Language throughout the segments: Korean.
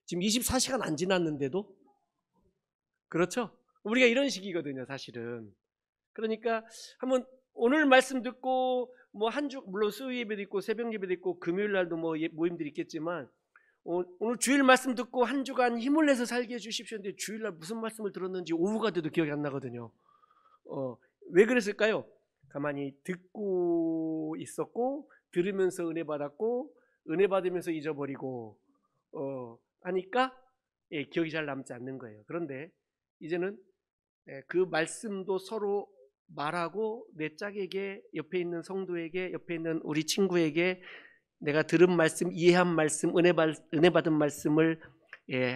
지금 24시간 안 지났는데도 그렇죠? 우리가 이런 식이거든요, 사실은. 그러니까 한번 오늘 말씀 듣고 뭐 한 주 물론 수요 예배도 있고 새벽 예배도 있고 금요일 날도 뭐 모임들이 있겠지만 오늘 주일 말씀 듣고 한 주간 힘을 내서 살게 해주십시오. 근데 주일날 무슨 말씀을 들었는지 오후가 돼도 기억이 안 나거든요. 왜 그랬을까요? 가만히 듣고 있었고 들으면서 은혜 받았고 은혜 받으면서 잊어버리고 하니까 기억이 잘 남지 않는 거예요. 그런데 이제는 그 말씀도 서로 말하고 내 짝에게, 옆에 있는 성도에게, 옆에 있는 우리 친구에게 내가 들은 말씀, 이해한 말씀, 은혜 받은 말씀을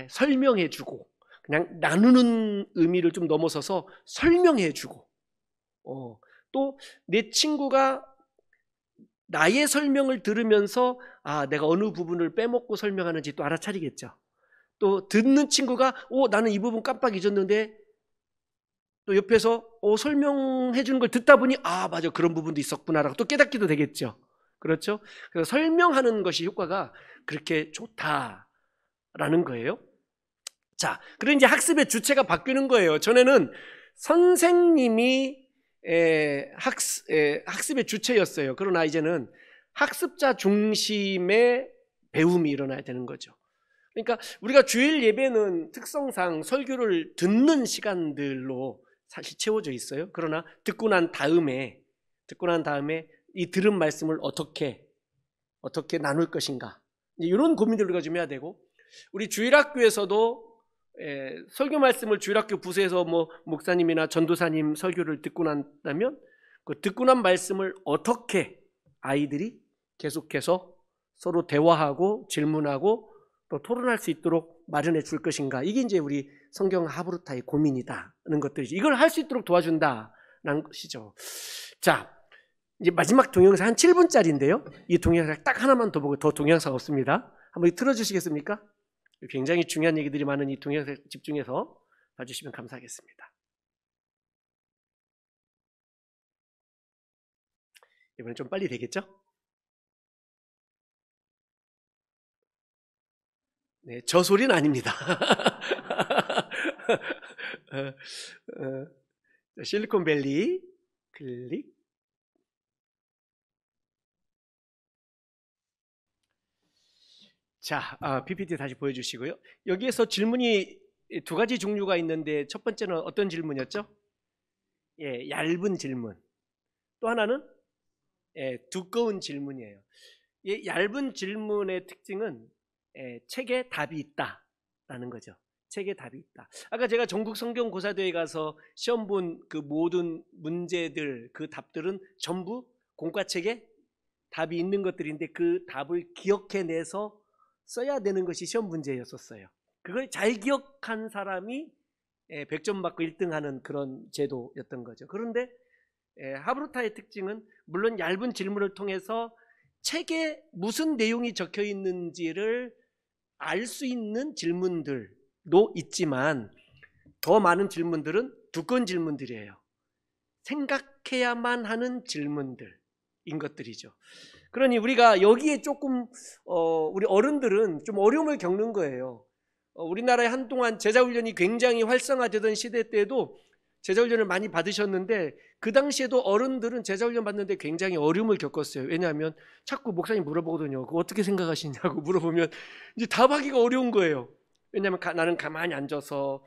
설명해주고 그냥 나누는 의미를 좀 넘어서서 설명해주고 또 내 친구가 나의 설명을 들으면서 내가 어느 부분을 빼먹고 설명하는지 또 알아차리겠죠. 또 듣는 친구가 나는 이 부분 깜빡 잊었는데 또 옆에서 설명해 주는 걸 듣다 보니 맞아, 그런 부분도 있었구나라고 또 깨닫기도 되겠죠. 그렇죠? 그래서 설명하는 것이 효과가 그렇게 좋다라는 거예요. 자, 그럼 이제 학습의 주체가 바뀌는 거예요. 전에는 선생님이 학습의 주체였어요. 그러나 이제는 학습자 중심의 배움이 일어나야 되는 거죠. 그러니까 우리가 주일 예배는 특성상 설교를 듣는 시간들로 사실 채워져 있어요. 그러나 듣고 난 다음에 이 들은 말씀을 어떻게 나눌 것인가, 이런 고민들을 우리가 좀 해야 되고, 우리 주일학교에서도 설교 말씀을 주일학교 부서에서 뭐 목사님이나 전도사님 설교를 듣고 난다면 그 듣고 난 말씀을 어떻게 아이들이 계속해서 서로 대화하고 질문하고 또 토론할 수 있도록 마련해 줄 것인가, 이게 이제 우리 성경 하브루타의 고민이다는 것들이죠. 이걸 할 수 있도록 도와준다는 것이죠. 자, 이제 마지막 동영상 한 7분짜리인데요. 이 동영상 딱 하나만 더 보고 더 동영상 없습니다. 한번 틀어주시겠습니까? 굉장히 중요한 얘기들이 많은 이 동영상 집중해서 봐주시면 감사하겠습니다. 이번엔 좀 빨리 되겠죠? 네, 저 소리는 아닙니다. 실리콘밸리 클릭. 자, PPT 다시 보여주시고요. 여기에서 질문이 두 가지 종류가 있는데 첫 번째는 어떤 질문이었죠? 얇은 질문. 또 하나는 두꺼운 질문이에요. 얇은 질문의 특징은 책에 답이 있다라는 거죠. 책에 답이 있다. 아까 제가 전국 성경고사대회 가서 시험 본 그 모든 문제들, 그 답들은 전부 공과책에 답이 있는 것들인데 그 답을 기억해내서 써야 되는 것이 시험 문제였었어요. 그걸 잘 기억한 사람이 100점 받고 1등하는 그런 제도였던 거죠. 그런데 하브루타의 특징은 물론 얇은 질문을 통해서 책에 무슨 내용이 적혀 있는지를 알 수 있는 질문들도 있지만 더 많은 질문들은 두꺼운 질문들이에요. 생각해야만 하는 질문들인 것들이죠. 그러니 우리가 여기에 조금 우리 어른들은 좀 어려움을 겪는 거예요. 우리나라에 한동안 제자훈련이 굉장히 활성화되던 시대 때에도 제자훈련을 많이 받으셨는데 그 당시에도 어른들은 제자훈련 받는데 굉장히 어려움을 겪었어요. 왜냐하면 자꾸 목사님 물어보거든요. 그거 어떻게 생각하시냐고 물어보면 이제 답하기가 어려운 거예요. 왜냐하면 나는 가만히 앉아서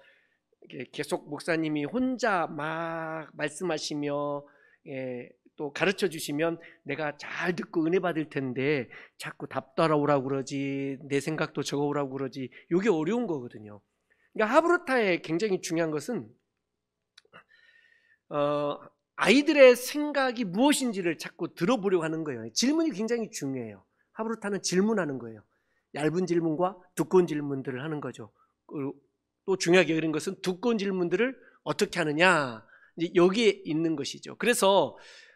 계속 목사님이 혼자 막 말씀하시며 또 가르쳐 주시면 내가 잘 듣고 은혜 받을 텐데 자꾸 답 따라오라고 그러지, 내 생각도 적어오라고 그러지, 이게 어려운 거거든요. 그러니까 하브루타의 굉장히 중요한 것은 아이들의 생각이 무엇인지를 자꾸 들어보려고 하는 거예요. 질문이 굉장히 중요해요. 하브루타는 질문하는 거예요. 얇은 질문과 두꺼운 질문들을 하는 거죠. 또 중요하게 여기는 것은 두꺼운 질문들을 어떻게 하느냐, 이제 여기에 있는 것이죠. 그래서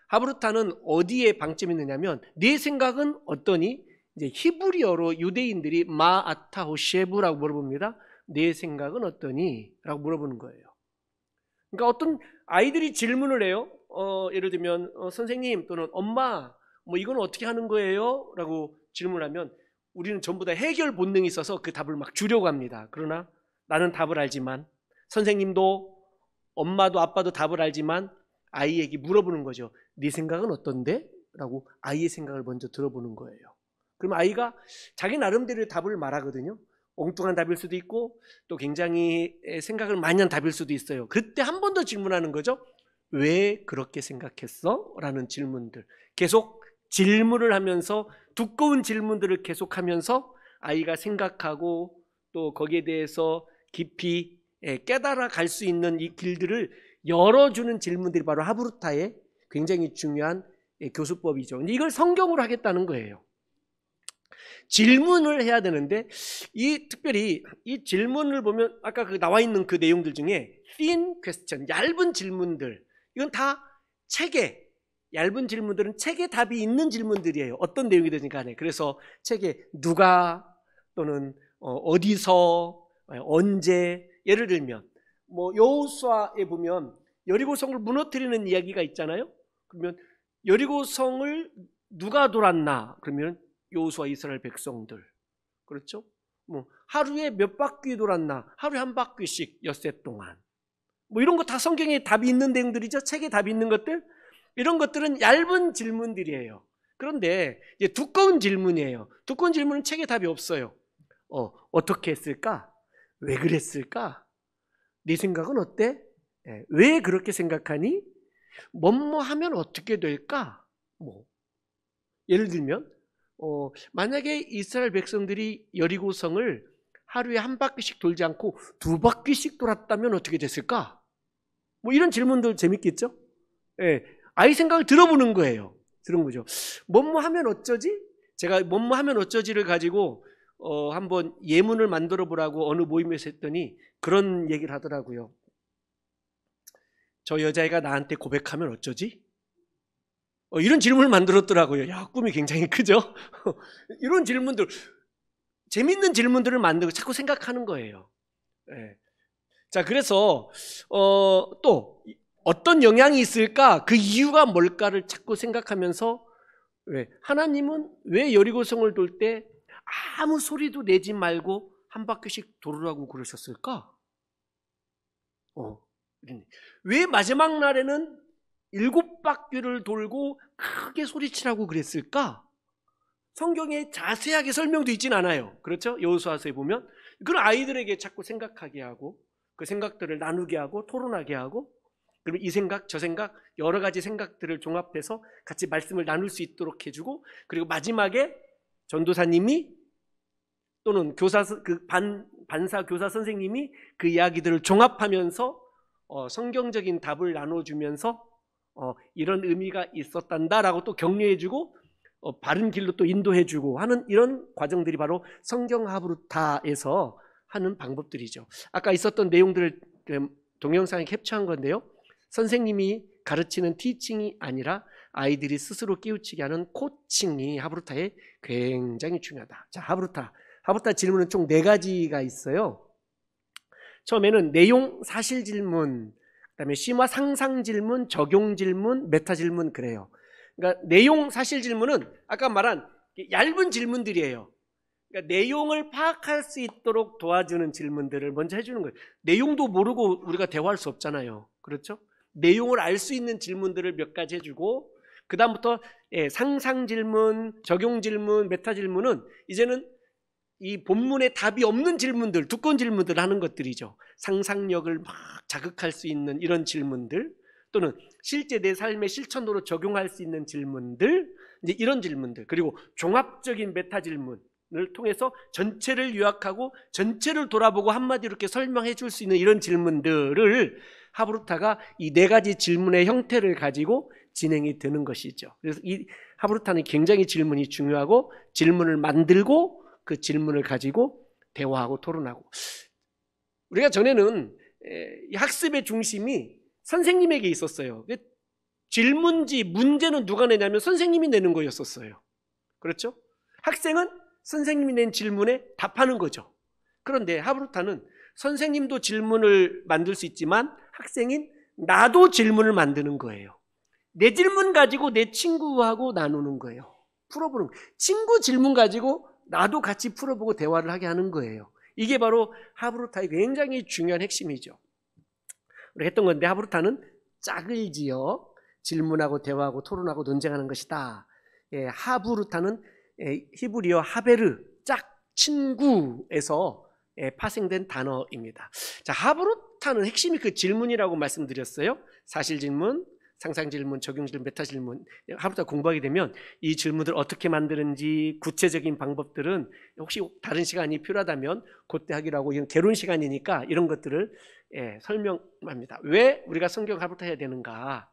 하브루타는 어디에 방점이 있느냐면 네 생각은 어떠니? 이제 히브리어로 유대인들이 마아타 호셰부라고 물어봅니다. 네 생각은 어떠니? 라고 물어보는 거예요. 그러니까 어떤 아이들이 질문을 해요. 예를 들면 선생님 또는 엄마 뭐 이건 어떻게 하는 거예요? 라고 질문하면 우리는 전부 다 해결 본능이 있어서 그 답을 막 주려고 합니다. 그러나 나는 답을 알지만, 선생님도 엄마도 아빠도 답을 알지만 아이에게 물어보는 거죠. 네 생각은 어떤데? 라고 아이의 생각을 먼저 들어보는 거예요. 그럼 아이가 자기 나름대로의 답을 말하거든요. 엉뚱한 답일 수도 있고 또 굉장히 생각을 많이 한 답일 수도 있어요. 그때 한 번 더 질문하는 거죠. 왜 그렇게 생각했어? 라는 질문들. 계속 질문을 하면서, 두꺼운 질문들을 계속하면서 아이가 생각하고 또 거기에 대해서 깊이 깨달아 갈 수 있는 이 길들을 열어주는 질문들이 바로 하브루타의 굉장히 중요한 교수법이죠. 근데 이걸 성경으로 하겠다는 거예요. 질문을 해야 되는데, 특별히 이 질문을 보면 아까 나와 있는 그 내용들 중에 thin question, 얇은 질문들, 이건 다 책에, 얇은 질문들은 책에 답이 있는 질문들이에요. 어떤 내용이든지 간에. 그래서 책에 누가 또는 어디서, 언제, 예를 들면 여호수아에 보면 여리고성을 무너뜨리는 이야기가 있잖아요. 그러면 여리고성을 누가 돌았나? 그러면 여호수아 이스라엘 백성들. 그렇죠? 하루에 몇 바퀴 돌았나? 하루에 한 바퀴씩 엿새 동안. 이런 거 다 성경에 답이 있는 내용들이죠. 책에 답이 있는 것들. 이런 것들은 얇은 질문들이에요. 그런데 이제 두꺼운 질문이에요. 두꺼운 질문은 책에 답이 없어요. 어떻게 했을까? 왜 그랬을까? 네 생각은 어때? 왜 그렇게 생각하니? 뭐뭐 하면 어떻게 될까? 예를 들면 만약에 이스라엘 백성들이 여리고성을 하루에 한 바퀴씩 돌지 않고 두 바퀴씩 돌았다면 어떻게 됐을까? 이런 질문들 재밌겠죠? 아이 생각을 들어보는 거예요. 들은 거죠. 뭐뭐 하면 어쩌지? 제가 뭐뭐 하면 어쩌지를 가지고 한번 예문을 만들어 보라고 어느 모임에서 했더니 그런 얘기를 하더라고요. 저 여자애가 나한테 고백하면 어쩌지? 이런 질문을 만들었더라고요. 야, 꿈이 굉장히 크죠? 이런 질문들, 재밌는 질문들을 만들고 자꾸 생각하는 거예요. 자, 그래서 또 어떤 영향이 있을까? 그 이유가 뭘까를 자꾸 생각하면서, 하나님은 왜 여리고성을 돌 때 아무 소리도 내지 말고 한 바퀴씩 돌으라고 그러셨을까? 왜 마지막 날에는 7바퀴를 돌고 크게 소리치라고 그랬을까? 성경에 자세하게 설명도 있진 않아요. 그렇죠? 여호수아서에 보면 그런 아이들에게 자꾸 생각하게 하고 그 생각들을 나누게 하고 토론하게 하고, 그러면 이 생각 저 생각 여러 가지 생각들을 종합해서 같이 말씀을 나눌 수 있도록 해주고, 그리고 마지막에 전도사님이 또는 반사 교사 선생님이 그 이야기들을 종합하면서 성경적인 답을 나눠주면서 이런 의미가 있었단다라고 또 격려해주고 바른 길로 또 인도해주고 하는 이런 과정들이 바로 성경 하브루타에서 하는 방법들이죠. 아까 있었던 내용들을 동영상에 캡처한 건데요. 선생님이 가르치는 티칭이 아니라 아이들이 스스로 깨우치게 하는 코칭이 하브루타에 굉장히 중요하다. 자, 하브루타 질문은 총 4가지가 있어요. 처음에는 내용 사실 질문, 그다음에 심화 상상 질문, 적용 질문, 메타 질문, 그래요. 그러니까 내용 사실 질문은 아까 말한 얇은 질문들이에요. 그러니까 내용을 파악할 수 있도록 도와주는 질문들을 먼저 해주는 거예요. 내용도 모르고 우리가 대화할 수 없잖아요. 그렇죠? 내용을 알 수 있는 질문들을 몇 가지 해주고, 그 다음부터 상상 질문, 적용 질문, 메타 질문은 이제는 이 본문에 답이 없는 질문들, 두꺼운 질문들 하는 것들이죠. 상상력을 막 자극할 수 있는 이런 질문들, 또는 실제 내 삶의 실천으로 적용할 수 있는 질문들, 이제 이런 질문들, 그리고 종합적인 메타 질문을 통해서 전체를 요약하고 전체를 돌아보고 한마디로 이렇게 설명해 줄 수 있는 이런 질문들을 하브루타가 이 4가지 질문의 형태를 가지고 진행이 되는 것이죠. 그래서 이 하브루타는 굉장히 질문이 중요하고, 질문을 만들고 그 질문을 가지고 대화하고 토론하고, 우리가 전에는 학습의 중심이 선생님에게 있었어요. 질문지 문제는 누가 내냐면 선생님이 내는 거였었어요. 그렇죠? 학생은 선생님이 낸 질문에 답하는 거죠. 그런데 하브루타는 선생님도 질문을 만들 수 있지만 학생인 나도 질문을 만드는 거예요. 내 질문 가지고 내 친구하고 나누는 거예요. 풀어보는 거예요. 친구 질문 가지고 나도 같이 풀어보고 대화를 하게 하는 거예요. 이게 바로 하브루타의 굉장히 중요한 핵심이죠. 우리가 했던 건데, 하브루타는 짝을 지어 질문하고 대화하고 토론하고 논쟁하는 것이다. 하브루타는 히브리어 하베르, 짝, 친구에서 파생된 단어입니다. 자, 하브루타는 핵심이 그 질문이라고 말씀드렸어요. 사실 질문, 상상 질문, 적용 질문, 메타 질문. 하브루타 공부하게 되면 이 질문들 어떻게 만드는지 구체적인 방법들은 혹시 다른 시간이 필요하다면 그때 하기로 하고, 이건 개론 시간이니까 이런 것들을 설명합니다. 왜 우리가 성경 하브루타 해야 되는가?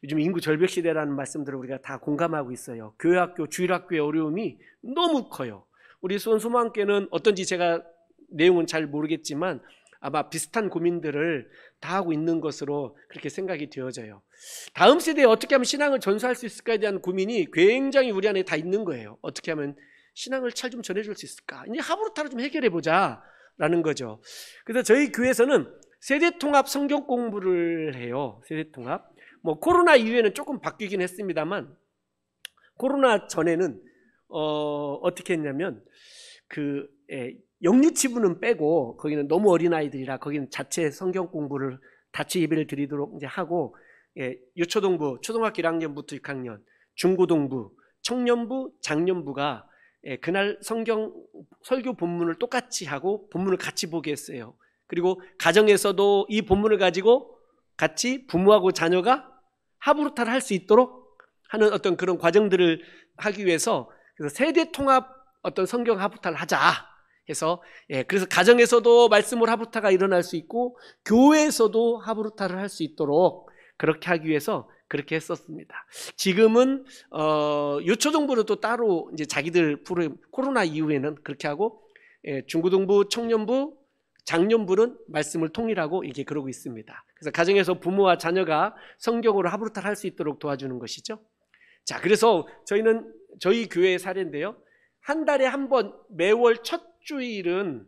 요즘 인구 절벽 시대라는 말씀들을 우리가 다 공감하고 있어요. 교회학교, 주일학교의 어려움이 너무 커요. 우리 수원 소망교회는 어떤지 제가 내용은 잘 모르겠지만 아마 비슷한 고민들을 다 하고 있는 것으로 그렇게 생각이 되어져요. 다음 세대에 어떻게 하면 신앙을 전수할 수 있을까에 대한 고민이 굉장히 우리 안에 다 있는 거예요. 어떻게 하면 신앙을 잘 좀 전해줄 수 있을까? 이제 하브루타로 좀 해결해보자 라는 거죠. 그래서 저희 교회에서는 세대통합 성경 공부를 해요. 세대통합. 뭐 코로나 이후에는 조금 바뀌긴 했습니다만, 코로나 전에는 어떻게 했냐면 영유치부는 빼고, 거기는 너무 어린 아이들이라 거기는 자체 성경 공부를 자체 예배를 드리도록 이제 하고, 유초동부 초등학교 1학년부터 6학년, 중고동부, 청년부, 장년부가 그날 성경 설교 본문을 똑같이 하고 본문을 같이 보게 했어요. 그리고 가정에서도 이 본문을 가지고 같이 부모하고 자녀가 하브루타를 할 수 있도록 하는 어떤 그런 과정들을 하기 위해서, 그래서 세대 통합 어떤 성경 하브루타를 하자 해서, 그래서 가정에서도 말씀을 하브루타가 일어날 수 있고 교회에서도 하브루타를 할 수 있도록 그렇게 하기 위해서 그렇게 했었습니다. 지금은 유초동부를 또 따로 이제 자기들 프로그램, 코로나 이후에는 그렇게 하고, 중고동부, 청년부, 장년부는 말씀을 통일하고 이게 그러고 있습니다. 그래서 가정에서 부모와 자녀가 성경으로 하브루타를 할 수 있도록 도와주는 것이죠. 자, 그래서 저희 교회의 사례인데요. 한 달에 한 번, 매월 첫 주일은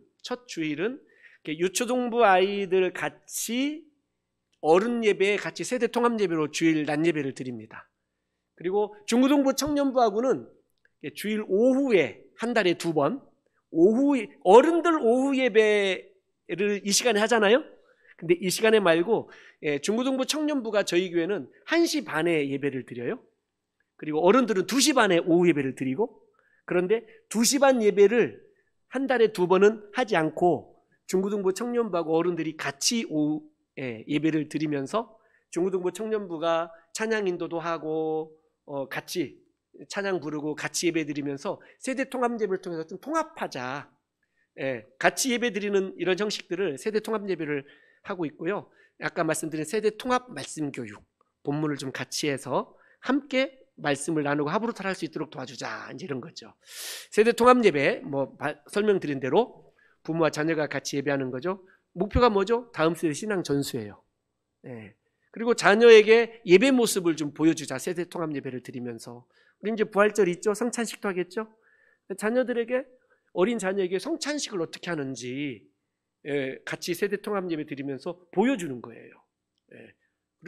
유초동부 아이들 같이 어른 예배에 같이 세대 통합 예배로 주일 낮 예배를 드립니다. 그리고 중고동부 청년부하고는 주일 오후에 한 달에 2번, 어른들 오후 예배를 이 시간에 하잖아요. 근데 이 시간에 말고 중고동부 청년부가 저희 교회는 1시 반에 예배를 드려요. 그리고 어른들은 2시 반에 오후 예배를 드리고, 그런데 2시 반 예배를 한 달에 2번은 하지 않고 중고등부 청년부하고 어른들이 같이 오후 예배를 드리면서, 중고등부 청년부가 찬양 인도도 하고 같이 찬양 부르고 같이 예배 드리면서 세대 통합 예배를 통해서 좀 통합하자, 같이 예배 드리는 이런 형식들을 세대 통합 예배를 하고 있고요. 아까 말씀드린 세대 통합 말씀 교육, 본문을 좀 같이 해서 함께 말씀을 나누고 하브루타를 할 수 있도록 도와주자, 이제 이런 거죠. 세대 통합 예배, 설명드린 대로 부모와 자녀가 같이 예배하는 거죠. 목표가 뭐죠? 다음 세대 신앙 전수예요. 그리고 자녀에게 예배 모습을 좀 보여주자, 세대 통합 예배를 드리면서. 우리 이제 부활절 있죠? 성찬식도 하겠죠? 자녀들에게, 어린 자녀에게 성찬식을 어떻게 하는지 같이 세대 통합 예배 드리면서 보여주는 거예요.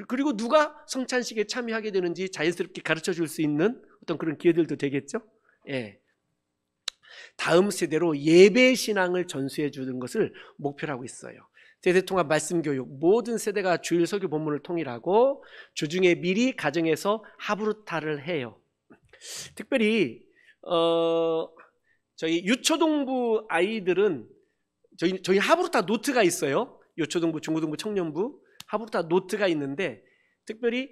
그리고 누가 성찬식에 참여하게 되는지 자연스럽게 가르쳐 줄 수 있는 어떤 그런 기회들도 되겠죠. 다음 세대로 예배 신앙을 전수해 주는 것을 목표로 하고 있어요. 세대통합 말씀교육, 모든 세대가 주일 설교 본문을 통일하고 주중에 미리 가정에서 하브루타를 해요. 특별히 저희 유초동부 아이들은 저희 하브루타 노트가 있어요. 유초동부, 중고동부, 청년부 하브루타 노트가 있는데, 특별히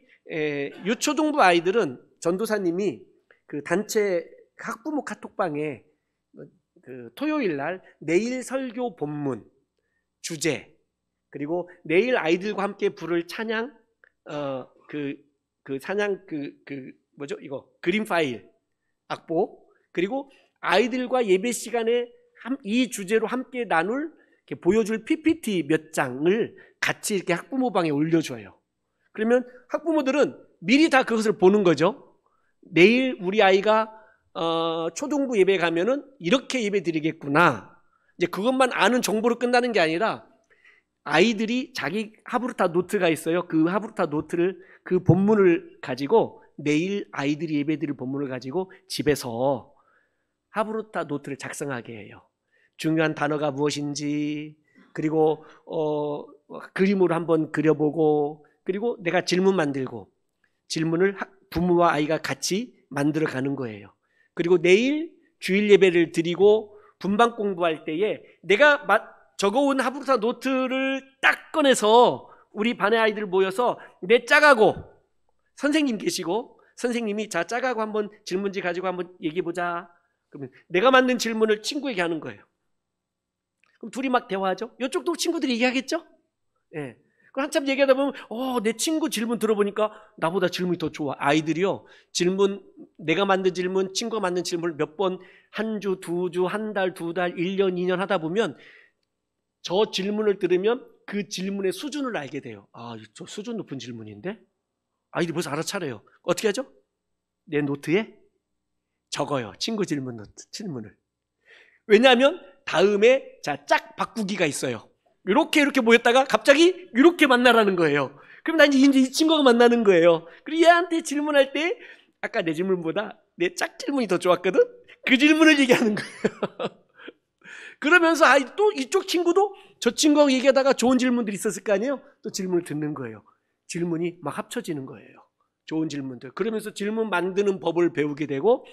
유초동부 아이들은 전도사님이 그 단체 학부모 카톡방에 토요일 날 내일 설교 본문 주제, 그리고 내일 아이들과 함께 부를 찬양, 찬양 뭐죠? 이거 그림 파일 악보, 그리고 아이들과 예배 시간에 이 주제로 함께 나눌 보여줄 PPT 몇 장을 같이 이렇게 학부모방에 올려줘요. 그러면 학부모들은 미리 다 그것을 보는 거죠. 내일 우리 아이가 초등부 예배 가면은 이렇게 예배 드리겠구나. 이제 그것만 아는 정보로 끝나는 게 아니라 아이들이 자기 하브루타 노트가 있어요. 그 하브루타 노트를, 그 본문을 가지고 내일 아이들이 예배 드릴 본문을 가지고 집에서 하브루타 노트를 작성하게 해요. 중요한 단어가 무엇인지, 그리고 그림으로 한번 그려보고, 그리고 내가 질문 만들고, 질문을 부모와 아이가 같이 만들어 가는 거예요. 그리고 내일 주일 예배를 드리고 분방 공부할 때에 내가 적어온 하브루타 노트를 딱 꺼내서 우리 반의 아이들 모여서 내 짝하고 선생님 계시고, 선생님이 자 짝하고 한번 질문지 가지고 한번 얘기해보자. 그러면 내가 만든 질문을 친구에게 하는 거예요. 그럼 둘이 막 대화하죠. 이쪽도 친구들이 얘기하겠죠. 예. 그럼 한참 얘기하다 보면 내 친구 질문 들어보니까 나보다 질문이 더 좋아. 아이들이요, 질문, 내가 만든 질문, 친구가 만든 질문을 몇 번, 한 주, 두 주, 한 달, 두 달, 1년, 2년 하다 보면 저 질문을 들으면 그 질문의 수준을 알게 돼요. 저 수준 높은 질문인데? 아이들이 벌써 알아차려요. 어떻게 하죠? 내 노트에 적어요. 친구 질문을. 왜냐하면 다음에 짝 바꾸기가 있어요. 이렇게 모였다가 갑자기 이렇게 만나라는 거예요. 그럼 난 이제 이 친구가 만나는 거예요. 그리고 얘한테 질문할 때 아까 내 질문보다 내 짝 질문이 더 좋았거든? 그 질문을 얘기하는 거예요. 그러면서 또 이쪽 친구도 저 친구하고 얘기하다가 좋은 질문들이 있었을 거 아니에요? 또 질문을 듣는 거예요. 질문이 막 합쳐지는 거예요. 좋은 질문들. 그러면서 질문 만드는 법을 배우게 되고,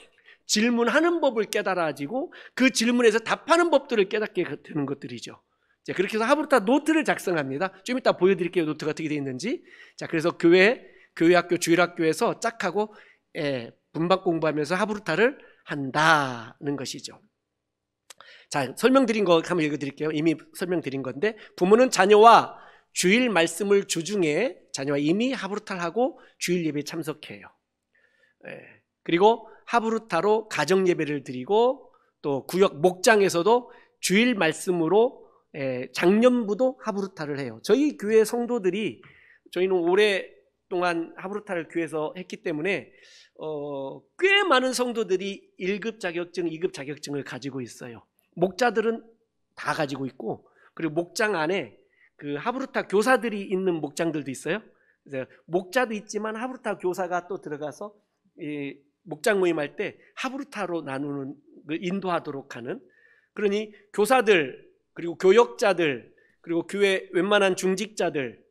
질문하는 법을 깨달아지고, 그 질문에서 답하는 법들을 깨닫게 되는 것들이죠. 자, 그렇게 해서 하브루타 노트를 작성합니다. 좀 이따 보여드릴게요. 노트가 어떻게 되어 있는지. 자, 그래서 교회학교, 주일학교에서 짝하고 분박 공부하면서 하브루타를 한다는 것이죠. 자, 설명드린 거 한번 읽어드릴게요. 이미 설명드린 건데, 부모는 자녀와 주일 말씀을 주중에 자녀와 이미 하브루타를 하고 주일 예배에 참석해요. 그리고 하브루타로 가정 예배를 드리고, 또 구역 목장에서도 주일 말씀으로 작년부도 하브루타를 해요. 저희 교회 성도들이, 저희는 오랫동안 하브루타를 교회에서 했기 때문에 꽤 많은 성도들이 1급 자격증, 2급 자격증을 가지고 있어요. 목자들은 다 가지고 있고, 그리고 목장 안에 그 하브루타 교사들이 있는 목장들도 있어요. 그래서 목자도 있지만 하브루타 교사가 또 들어가서 이 목장 모임할 때 하브루타로 나누는, 인도하도록 하는, 그러니 교사들, 그리고 교역자들, 그리고 교회 웬만한 중직자들,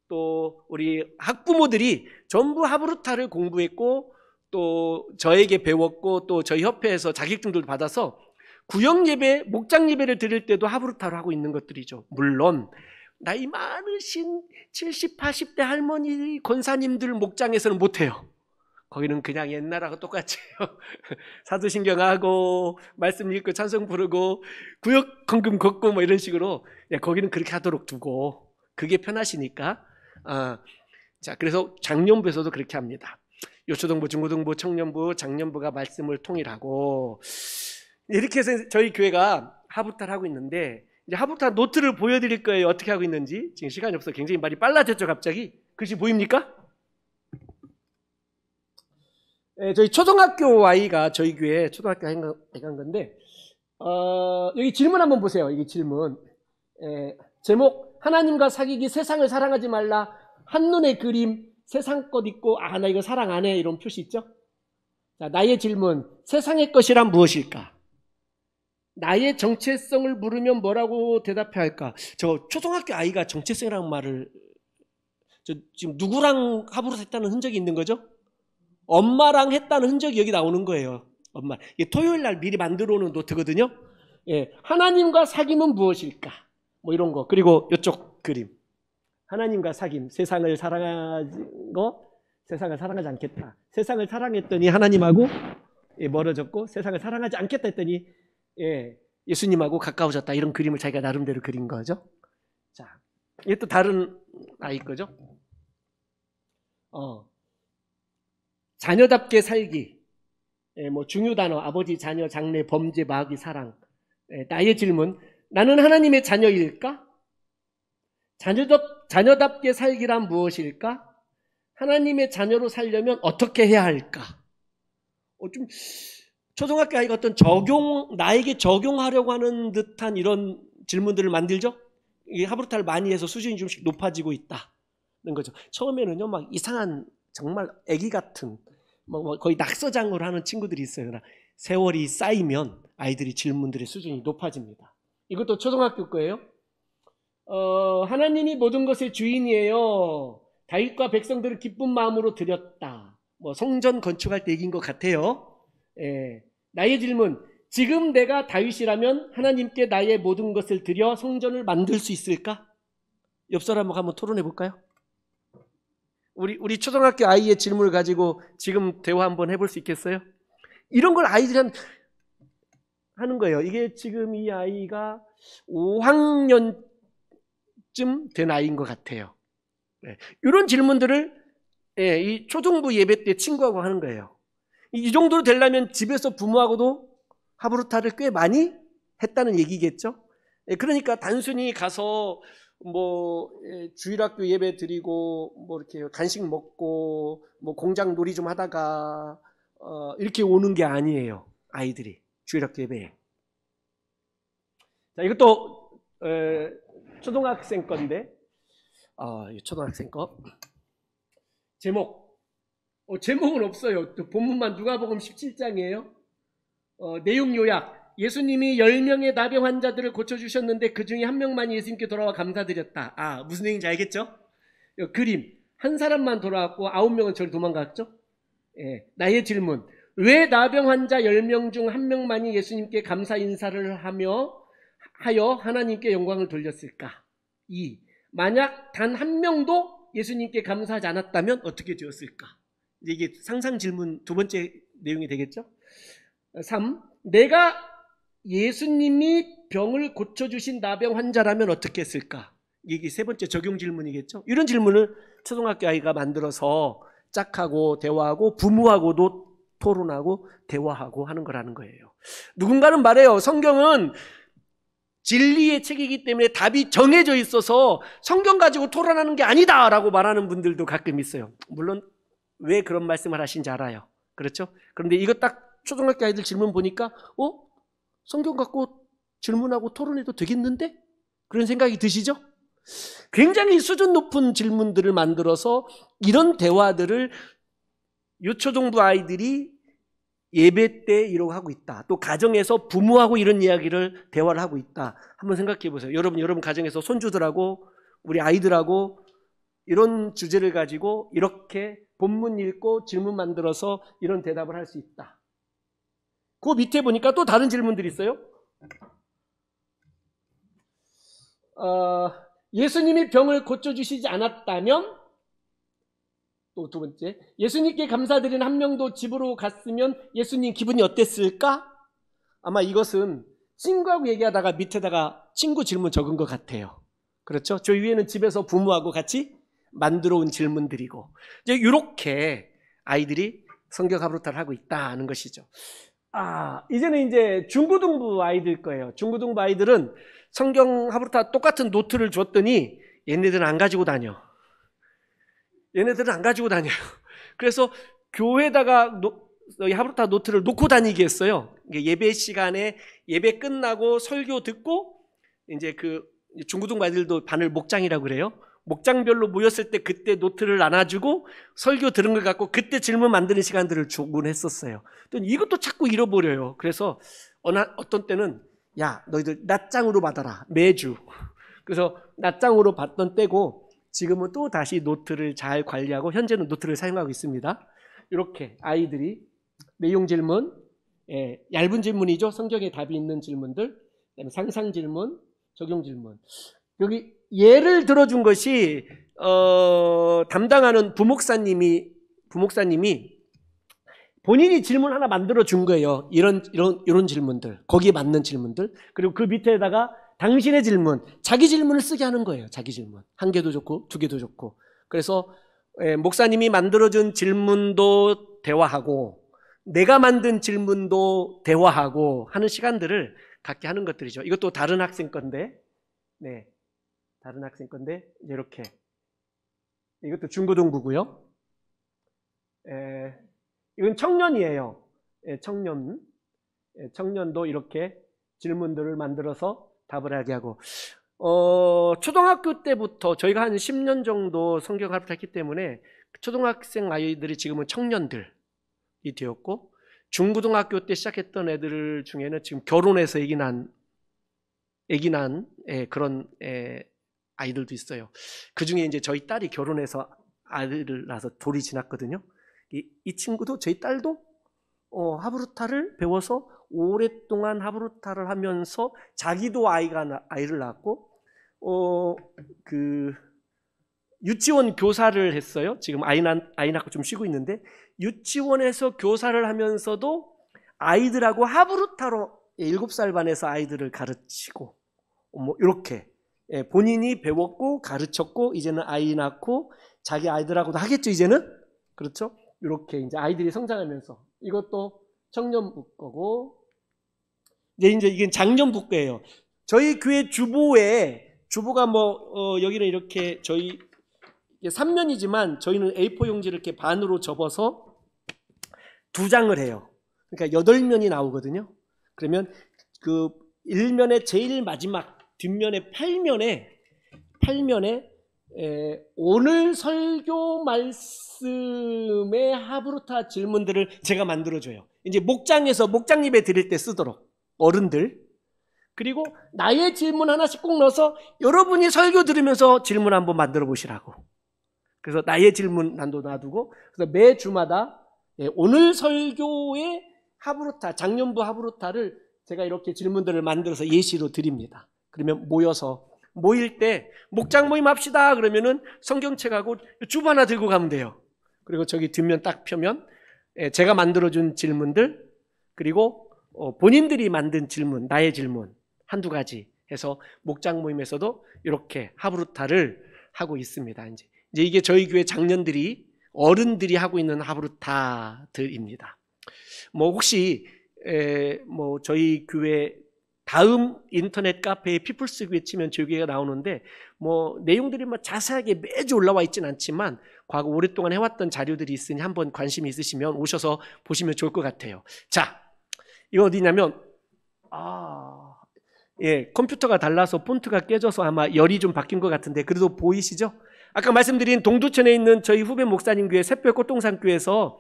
또 우리 학부모들이 전부 하브루타를 공부했고, 또 저에게 배웠고, 또 저희 협회에서 자격증들도 받아서 구역 예배, 목장 예배를 드릴 때도 하브루타로 하고 있는 것들이죠. 물론 나이 많으신 70, 80대 할머니 권사님들 목장에서는 못해요. 거기는 그냥 옛날하고 똑같이 사도신경하고 말씀 읽고 찬송 부르고 구역 헌금 걷고 뭐 이런 식으로, 거기는 그렇게 하도록 두고, 그게 편하시니까. 자, 그래서 작년부에서도 그렇게 합니다. 요초등부, 중고등부, 청년부, 장년부가 말씀을 통일하고, 이렇게 해서 저희 교회가 하브루타를 하고 있는데, 이제 하브루타 노트를 보여드릴 거예요. 어떻게 하고 있는지. 지금 시간이 없어. 굉장히 말이 빨라졌죠, 갑자기. 글씨 보입니까? 저희 초등학교 아이가 저희 교회 초등학교에 간 건데, 여기 질문 한번 보세요. 이게 질문. 제목, 하나님과 사귀기, 세상을 사랑하지 말라. 한눈에 그림, 세상 것 있고, 나 이거 사랑 안 해. 이런 표시 있죠? 자, 나의 질문, 세상의 것이란 무엇일까? 나의 정체성을 물으면 뭐라고 대답해야 할까? 저 초등학교 아이가 정체성이라는 말을, 지금 누구랑 하브루타 했다는 흔적이 있는 거죠? 엄마랑 했다는 흔적이 여기 나오는 거예요. 엄마. 이게 토요일 날 미리 만들어 놓은 노트거든요. 하나님과 사귐은 무엇일까? 뭐 이런 거. 그리고 이쪽 그림. 하나님과 사귐. 세상을 사랑하고 세상을 사랑하지 않겠다. 세상을 사랑했더니 하나님하고 멀어졌고, 세상을 사랑하지 않겠다 했더니 예수님하고 가까워졌다. 이런 그림을 자기가 나름대로 그린 거죠. 자, 이게 또 다른 아이 거죠. 자녀답게 살기. 뭐 중요 단어, 아버지, 자녀, 장래, 범죄, 마귀, 사랑. 나의 질문, 나는 하나님의 자녀일까? 자녀답게 살기란 무엇일까? 하나님의 자녀로 살려면 어떻게 해야 할까? 좀 초등학교 아이가 어떤 나에게 적용하려고 하는 듯한 이런 질문들을 만들죠? 이게 하브루타를 많이 해서 수준이 좀씩 높아지고 있다는 거죠. 처음에는요, 막 이상한, 정말 애기 같은, 거의 낙서장으로 하는 친구들이 있어요. 세월이 쌓이면 아이들이 질문들의 수준이 높아집니다. 이것도 초등학교 거예요. 하나님이 모든 것의 주인이에요. 다윗과 백성들을 기쁜 마음으로 드렸다. 뭐 성전 건축할 때 얘기인 것 같아요. 나의 질문, 지금 내가 다윗이라면 하나님께 나의 모든 것을 드려 성전을 만들 수 있을까? 옆 사람하고 한번 토론해 볼까요? 우리 초등학교 아이의 질문을 가지고 지금 대화 한번 해볼 수 있겠어요? 이런 걸 아이들이 하는 거예요. 이게 지금 이 아이가 5학년쯤 된 아이인 것 같아요. 이런 질문들을 이 초등부 예배 때 친구하고 하는 거예요. 이 정도로 되려면 집에서 부모하고도 하브루타를 꽤 많이 했다는 얘기겠죠. 그러니까 단순히 가서 뭐 주일학교 예배 드리고 뭐 이렇게 간식 먹고 뭐 공장 놀이 좀 하다가 이렇게 오는 게 아니에요. 아이들이 주일학교 예배에. 자, 이것도 초등학생 건데 초등학생 거 제목은 없어요. 본문만 누가복음 17장이에요. 내용 요약. 예수님이 10명의 나병 환자들을 고쳐주셨는데 그 중에 한 명만이 예수님께 돌아와 감사드렸다. 무슨 얘기인지 알겠죠? 그림. 한 사람만 돌아왔고 9명은 저리 도망갔죠? 나의 질문. 왜 나병 환자 10명 중 한 명만이 예수님께 감사 인사를 하여 하나님께 영광을 돌렸을까? 2. 만약 단 한 명도 예수님께 감사하지 않았다면 어떻게 되었을까? 이게 상상 질문 두 번째 내용이 되겠죠? 3. 내가 예수님이 병을 고쳐주신 나병 환자라면 어떻게 했을까? 이게 세 번째 적용 질문이겠죠? 이런 질문을 초등학교 아이가 만들어서 짝하고 대화하고 부모하고도 토론하고 대화하고 하는 거라는 거예요. 누군가는 말해요. 성경은 진리의 책이기 때문에 답이 정해져 있어서 성경 가지고 토론하는 게 아니다라고 말하는 분들도 가끔 있어요. 물론 왜 그런 말씀을 하신지 알아요. 그렇죠? 그런데 이거 딱 초등학교 아이들 질문 보니까 성경 갖고 질문하고 토론해도 되겠는데? 그런 생각이 드시죠? 굉장히 수준 높은 질문들을 만들어서 이런 대화들을 유초등부 아이들이 예배 때 이러고 하고 있다. 또 가정에서 부모하고 이런 이야기를 대화를 하고 있다. 한번 생각해 보세요. 여러분 가정에서 손주들하고 우리 아이들하고 이런 주제를 가지고 이렇게 본문 읽고 질문 만들어서 이런 대답을 할 수 있다. 그 밑에 보니까 또 다른 질문들이 있어요. 예수님이 병을 고쳐주시지 않았다면, 또 두 번째, 예수님께 감사드린 한 명도 집으로 갔으면 예수님 기분이 어땠을까? 아마 이것은 친구하고 얘기하다가 밑에다가 친구 질문 적은 것 같아요. 그렇죠? 저 위에는 집에서 부모하고 같이 만들어 온 질문들이고, 이제 이렇게 아이들이 성경 하브루타를 하고 있다는 것이죠. 이제는 이제 중고등부 아이들 거예요. 중고등부 아이들은 성경 하브루타 똑같은 노트를 줬더니 얘네들은 안 가지고 다녀요. 그래서 교회에다가 하브루타 노트를 놓고 다니게 했어요. 예배 시간에 예배 끝나고 설교 듣고 이제 그 중고등부 아이들도 반을 목장이라고 그래요. 목장별로 모였을 때 그때 노트를 나눠주고 설교 들은 걸 갖고 그때 질문 만드는 시간들을 주곤 했었어요. 또 이것도 자꾸 잃어버려요. 그래서 어떤 때는 야 너희들 낱장으로 받아라 매주. 그래서 낱장으로 받던 때고 지금은 또 다시 노트를 잘 관리하고 현재는 노트를 사용하고 있습니다. 이렇게 아이들이 내용 질문, 얇은 질문이죠. 성경에 답이 있는 질문들, 그다음에 상상 질문, 적용 질문. 여기 예를 들어준 것이 담당하는 부목사님이 본인이 질문 하나 만들어 준 거예요. 이런 질문들, 거기에 맞는 질문들. 그리고 그 밑에다가 당신의 질문, 자기 질문을 쓰게 하는 거예요. 자기 질문. 한 개도 좋고 두 개도 좋고. 그래서 목사님이 만들어준 질문도 대화하고 내가 만든 질문도 대화하고 하는 시간들을 갖게 하는 것들이죠. 이것도 다른 학생 건데, 다른 학생 건데 이렇게 이것도 중고등부고요. 이건 청년이에요. 청년도 이렇게 질문들을 만들어서 답을 하게 하고 초등학교 때부터 저희가 한 10년 정도 성경 하브루타 했기 때문에 초등학생 아이들이 지금은 청년들이 되었고 중고등학교 때 시작했던 애들 중에는 지금 결혼해서 애기 난 그런 아이들도 있어요. 그 중에 이제 저희 딸이 결혼해서 아이를 낳아서 돌이 지났거든요. 이 친구도, 저희 딸도 하브루타를 배워서 오랫동안 하브루타를 하면서 자기도 아이를 낳았고, 유치원 교사를 했어요. 지금 아이 낳고 좀 쉬고 있는데, 유치원에서 교사를 하면서도 아이들하고 하브루타로 7살 반에서 아이들을 가르치고, 뭐 이렇게 본인이 배웠고 가르쳤고, 이제는 아이 낳고 자기 아이들하고도 하겠죠, 이제는. 그렇죠? 이렇게 이제 아이들이 성장하면서. 이것도 청년부 거고, 이제 이게 장년부 거예요. 저희 교회 주보가 여기는 이렇게 저희 3면이지만 저희는 A4 용지를 이렇게 반으로 접어서 2장을 해요. 그러니까 8면이 나오거든요. 그러면 그 1면의 제일 마지막 뒷면에 8면에 오늘 설교 말씀의 하브루타 질문들을 제가 만들어줘요. 이제 목장 예배 드릴 때 쓰도록, 어른들. 그리고 나의 질문 하나씩 꼭 넣어서 여러분이 설교 들으면서 질문 한번 만들어 보시라고. 그래서 나의 질문 난도 놔두고, 그래서 매 주마다 오늘 설교의 하브루타, 장년부 하브루타를 제가 이렇게 질문들을 만들어서 예시로 드립니다. 그러면 모일 때 목장 모임 합시다 그러면은 성경책하고 주보 하나 들고 가면 돼요. 그리고 저기 뒷면 딱 펴면 제가 만들어준 질문들, 그리고 본인들이 만든 질문, 나의 질문 한두 가지 해서 목장 모임에서도 이렇게 하브루타를 하고 있습니다. 이제 이게 저희 교회 장년들이, 어른들이 하고 있는 하브루타들입니다. 혹시 저희 교회 다음 인터넷 카페에 피플스 교회 치면 저희 교회가 나오는데, 내용들이 자세하게 매주 올라와 있진 않지만 과거 오랫동안 해왔던 자료들이 있으니 한번 관심이 있으시면 오셔서 보시면 좋을 것 같아요. 자, 이거 어디냐면, 컴퓨터가 달라서 폰트가 깨져서 아마 열이 좀 바뀐 것 같은데, 그래도 보이시죠? 아까 말씀드린 동두천에 있는 저희 후배 목사님 교회 새벽 꽃동산 교회에서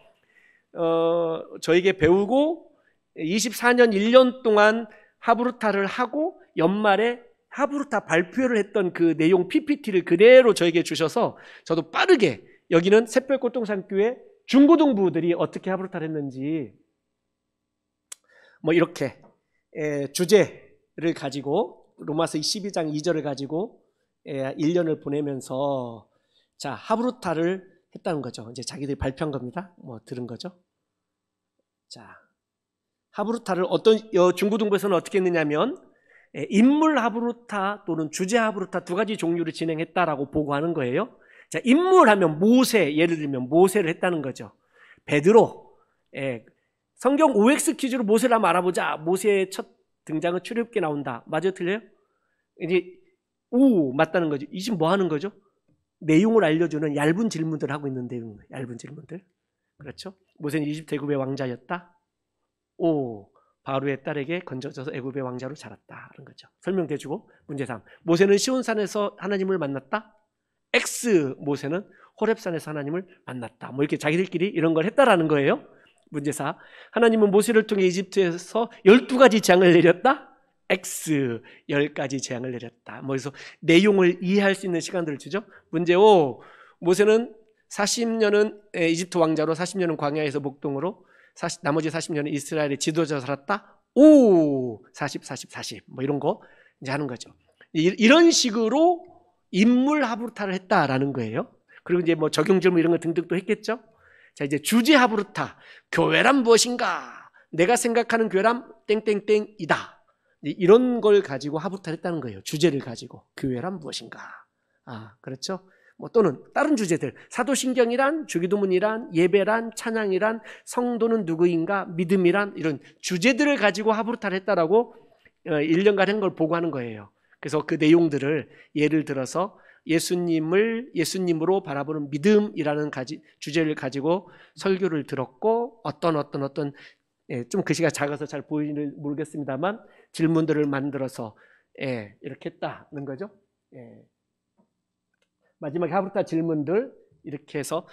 저에게 배우고 24년 1년 동안 하브루타를 하고 연말에 하브루타 발표를 했던 그 내용 PPT를 그대로 저에게 주셔서 저도 빠르게, 여기는 새벽 꽃동산 교회 중고등부들이 어떻게 하브루타를 했는지 이렇게 주제를 가지고 로마서 12장 2절을 가지고 1년을 보내면서 하브루타를 했다는 거죠. 이제 자기들이 발표한 겁니다. 들은 거죠. 자, 하브루타를 중고등부에서는 어떻게 했느냐면 인물 하브루타 또는 주제 하브루타 2가지 종류를 진행했다라고 보고하는 거예요. 자, 인물하면 모세, 예를 들면 모세를 했다는 거죠. 베드로, 성경 OX 퀴즈로 모세를 한번 알아보자. 모세의 첫 등장은 출애굽기에 나온다. 맞아요, 틀려요? 이제 맞다는 거죠. 이 지금 뭐 하는 거죠? 내용을 알려주는 얇은 질문들 하고 있는데, 얇은 질문들. 그렇죠? 모세는 이집트 애굽의 왕자였다. 바로의 딸에게 건져져서 애굽의 왕자로 자랐다. 그런 거죠. 설명돼주고, 문제 3. 모세는 시온산에서 하나님을 만났다. X 모세는 호렙산에서 하나님을 만났다. 이렇게 자기들끼리 이런 걸 했다라는 거예요. 문제 4. 하나님은 모세를 통해 이집트에서 12가지 재앙을 내렸다. X 10가지 재앙을 내렸다. 그래서 내용을 이해할 수 있는 시간들을 주죠. 문제 5. 모세는 40년은 이집트 왕자로, 40년은 광야에서 목동으로, 나머지 40년은 이스라엘의 지도자 살았다. 40 이런 거 이제 하는 거죠. 이런 식으로 인물 하브루타를 했다라는 거예요. 그리고 이제 적용 질문 이런 거 등등도 했겠죠. 자, 이제 주제 하브루타. 교회란 무엇인가? 내가 생각하는 교회란 땡땡땡이다. 이런 걸 가지고 하브루타를 했다는 거예요. 주제를 가지고. 교회란 무엇인가? 그렇죠? 또는 다른 주제들, 사도신경이란, 주기도문이란, 예배란, 찬양이란, 성도는 누구인가, 믿음이란, 이런 주제들을 가지고 하브루타를 했다라고 1년간 한 걸 보고하는 거예요. 그래서 그 내용들을 예를 들어서 예수님으로 바라보는 믿음이라는 주제를 가지고 설교를 들었고, 어떤 좀 글씨가 작아서 잘 보이는지 모르겠습니다만 질문들을 만들어서 이렇게 했다는 거죠. 마지막에 하브루타 질문들 이렇게 해서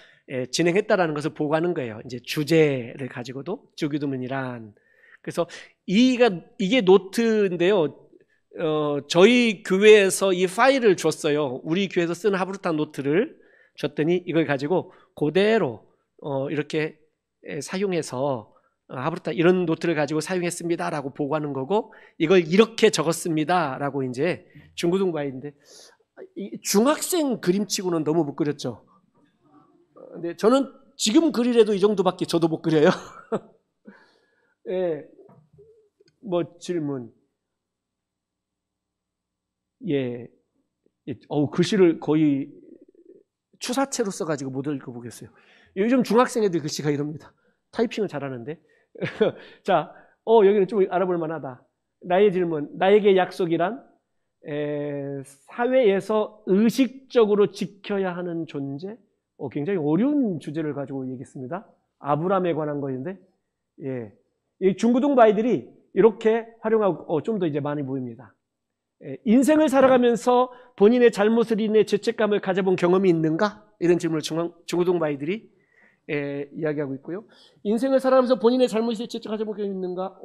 진행했다라는 것을 보고하는 거예요. 이제 주제를 가지고도 주기도문이란. 그래서 이게 노트인데요. 저희 교회에서 이 파일을 줬어요. 우리 교회에서 쓰는 하브루타 노트를 줬더니 이걸 가지고 그대로 이렇게 사용해서 하브루타 이런 노트를 가지고 사용했습니다라고 보고하는 거고, 이걸 이렇게 적었습니다라고 이제 중고등부인데, 중학생 그림치고는 너무 못 그렸죠. 근데 저는 지금 그리래도 이 정도밖에 저도 못 그려요. 예, 뭐 질문. 예, 글씨를 거의 추사체로 써가지고 못 읽어보겠어요. 요즘 중학생 애들 글씨가 이럽니다. 타이핑을 잘하는데. 자, 여기는 좀 알아볼 만하다. 나의 질문. 나에게 약속이란 사회에서 의식적으로 지켜야 하는 존재. 굉장히 어려운 주제를 가지고 얘기했습니다. 아브람에 관한 거인데, 예, 이 중고등부 아이들이 이렇게 활용하고 좀 더 이제 많이 보입니다. 인생을 살아가면서 본인의 잘못을 인해 죄책감을 가져본 경험이 있는가? 이런 질문을 중고등부 아이들이 이야기하고 있고요. 인생을 살아가면서 본인의 잘못에 죄책감을 가져본 경험이 있는가?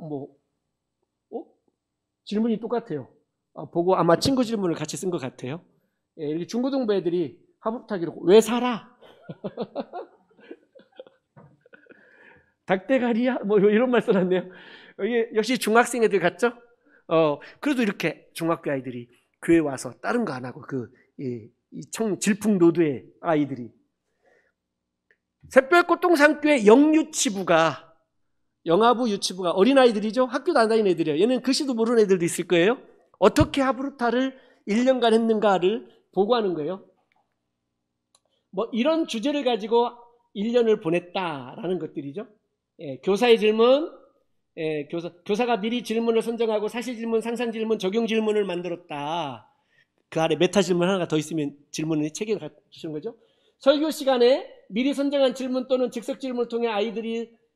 질문이 똑같아요. 보고 아마 친구 질문을 같이 쓴 것 같아요. 이렇게 중고등부 애들이 하부타기로 왜 살아? 닭대가리야? 뭐 이런 말 써놨네요. 이게 역시 중학생 애들 같죠? 그래도 이렇게 중학교 아이들이 교회 와서 다른 거 안 하고 질풍노도의 아이들이 새별꽃동산교회 영유치부가 영아부 유치부가 어린아이들이죠. 학교도 안 다니는 애들이에요. 얘는 글씨도 모르는 애들도 있을 거예요. 어떻게 하브루타를 1년간 했는가를 보고하는 거예요. 뭐 이런 주제를 가지고 1년을 보냈다라는 것들이죠. 교사의 질문, 교사가 미리 질문을 선정하고 사실 질문, 상상 질문, 적용 질문을 만들었다. 그 아래 메타 질문 하나가 더 있으면 질문을 체계를 갖추는 거죠. 설교 시간에 미리 선정한 질문 또는 즉석 질문을 통해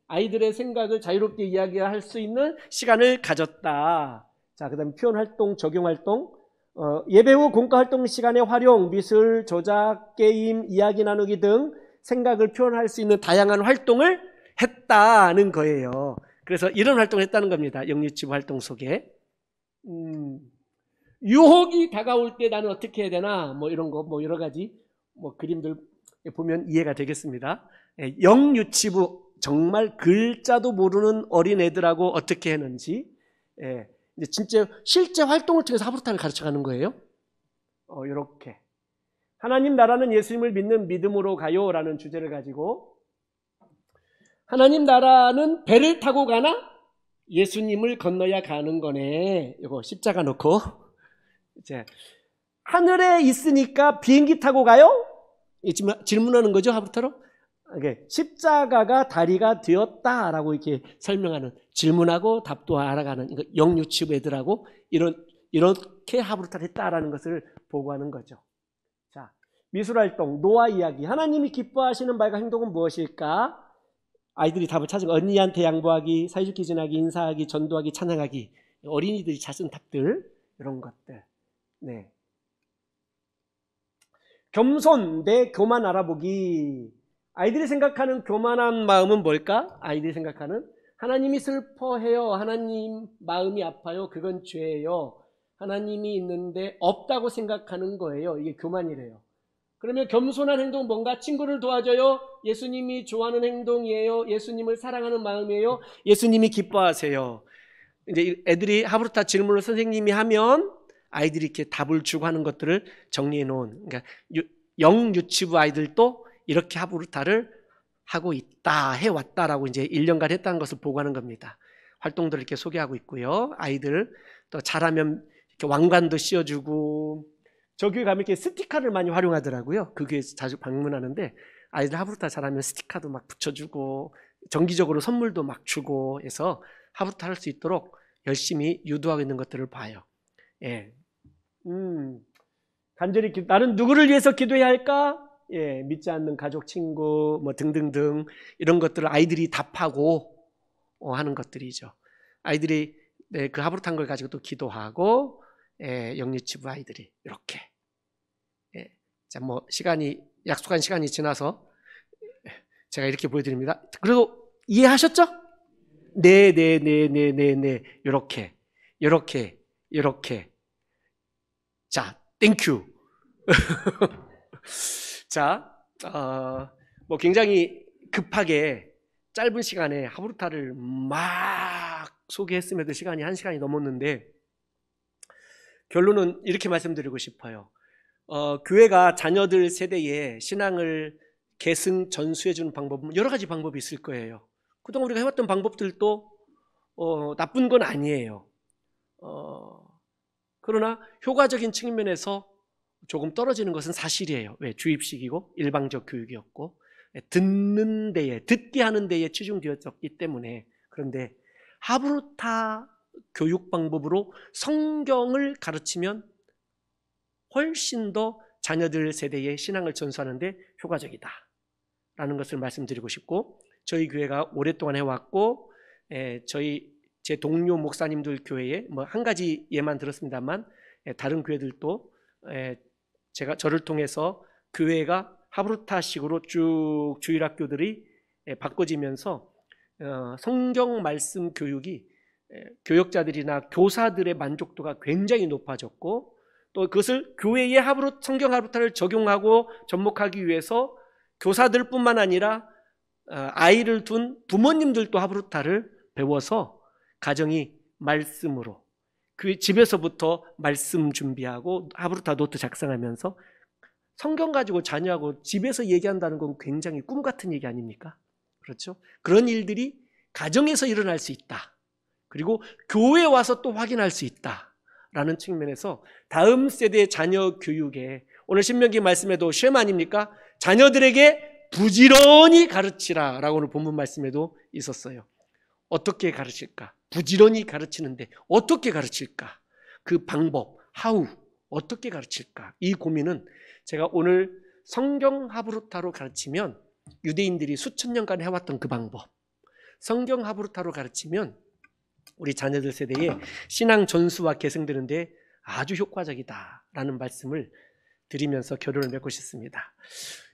아이들의 생각을 자유롭게 이야기할 수 있는 시간을 가졌다. 자, 그 다음에 표현 활동, 적용 활동, 예배 후 공과 활동 시간의 활용, 미술, 조작, 게임, 이야기 나누기 등 생각을 표현할 수 있는 다양한 활동을 했다는 거예요. 그래서 이런 활동을 했다는 겁니다. 영유치부 활동 속에. 유혹이 다가올 때 나는 어떻게 해야 되나? 뭐 이런 거, 뭐 여러 가지 그림들 보면 이해가 되겠습니다. 영유치부, 정말 글자도 모르는 어린 애들하고 어떻게 했는지, 이제 진짜 실제 활동을 통해서 하브루타를 가르쳐가는 거예요. 이렇게 하나님 나라는 예수님을 믿는 믿음으로 가요라는 주제를 가지고, 하나님 나라는 배를 타고 가나 예수님을 건너야 가는 거네. 이거 십자가 놓고 이제 하늘에 있으니까 비행기 타고 가요? 질문하는 거죠, 하브루타로. 십자가가 다리가 되었다라고 이렇게 설명하는, 질문하고 답도 알아가는 영유치부 애들하고 이렇게 하브루타를 했다라는 것을 보고하는 거죠. 자, 미술활동, 노아 이야기. 하나님이 기뻐하시는 말과 행동은 무엇일까? 아이들이 답을 찾은 거. 언니한테 양보하기, 사이좋게 지내기, 인사하기, 전도하기, 찬양하기. 어린이들이 찾은 답들, 이런 것들. 네. 겸손, 내 교만 알아보기. 아이들이 생각하는 교만한 마음은 뭘까? 아이들이 생각하는, 하나님이 슬퍼해요. 하나님 마음이 아파요. 그건 죄예요. 하나님이 있는데 없다고 생각하는 거예요. 이게 교만이래요. 그러면 겸손한 행동은 뭔가? 친구를 도와줘요. 예수님이 좋아하는 행동이에요. 예수님을 사랑하는 마음이에요. 예수님이 기뻐하세요. 이제 애들이 하브루타 질문을 선생님이 하면 아이들이 이렇게 답을 주고 하는 것들을 정리해 놓은, 그러니까 영유치부 아이들도 이렇게 하브루타를 하고 있다, 해왔다라고 이제 1년간 했다는 것을 보고하는 겁니다. 활동들을 이렇게 소개하고 있고요. 아이들 또 잘하면 이렇게 왕관도 씌워주고, 저 교회 가면 이렇게 스티커를 많이 활용하더라고요. 그 교회 자주 방문하는데 아이들 하브루타 잘하면 스티커도 막 붙여주고 정기적으로 선물도 막 주고 해서 하브루타 할 수 있도록 열심히 유도하고 있는 것들을 봐요. 예. 간절히 나는 누구를 위해서 기도해야 할까? 예, 믿지 않는 가족, 친구, 뭐 등등등 이런 것들을 아이들이 답하고 하는 것들이죠. 아이들이 그 하브루타 한 걸 가지고 또 기도하고, 영유치부 아이들이 이렇게. 자, 뭐 시간이 약속한 시간이 지나서 제가 이렇게 보여드립니다. 그리고 이해하셨죠? 네. 이렇게. 자, 땡큐. 자, 뭐 굉장히 급하게 짧은 시간에 하브루타를 막 소개했음에도 시간이 1시간이 넘었는데 결론은 이렇게 말씀드리고 싶어요. 교회가 자녀들 세대에 신앙을 계승 전수해 주는 방법은 여러 가지 방법이 있을 거예요. 그동안 우리가 해왔던 방법들도 나쁜 건 아니에요. 그러나 효과적인 측면에서 조금 떨어지는 것은 사실이에요. 왜? 주입식이고 일방적 교육이었고 듣는 데에, 듣게 하는 데에 치중되었기 때문에. 그런데 하브루타 교육 방법으로 성경을 가르치면 훨씬 더 자녀들 세대의 신앙을 전수하는 데 효과적이다 라는 것을 말씀드리고 싶고, 저희 교회가 오랫동안 해왔고 제 동료 목사님들 교회에 뭐 한 가지 예만 들었습니다만 다른 교회들도 저를 통해서 교회가 하브루타식으로 쭉 주일학교들이 바꿔지면서 성경 말씀 교육이 교역자들이나 교사들의 만족도가 굉장히 높아졌고, 또 그것을 교회의 성경 하브루타를 적용하고 접목하기 위해서 교사들뿐만 아니라 아이를 둔 부모님들도 하브루타를 배워서 가정이 말씀으로 그 집에서부터 말씀 준비하고 하브루타 노트 작성하면서 성경 가지고 자녀하고 집에서 얘기한다는 건 굉장히 꿈 같은 얘기 아닙니까? 그렇죠? 그런 일들이 가정에서 일어날 수 있다. 그리고 교회에 와서 또 확인할 수 있다라는 측면에서 다음 세대의 자녀 교육에 오늘 신명기 말씀에도 쉐마 아닙니까? 자녀들에게 부지런히 가르치라 라고 오늘 본문 말씀에도 있었어요. 어떻게 가르칠까? 부지런히 가르치는데 어떻게 가르칠까? 그 방법, 어떻게 가르칠까? 이 고민은 제가 오늘 성경 하브루타로 가르치면 유대인들이 수천 년간 해왔던 그 방법, 성경 하브루타로 가르치면 우리 자녀들 세대에 신앙 전수와 계승되는데 아주 효과적이다라는 말씀을 드리면서 결론을 맺고 싶습니다.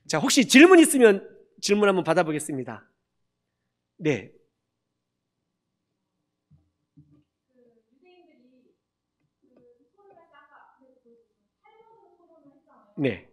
자, 혹시 질문 있으면 질문 한번 받아보겠습니다. 네. 네.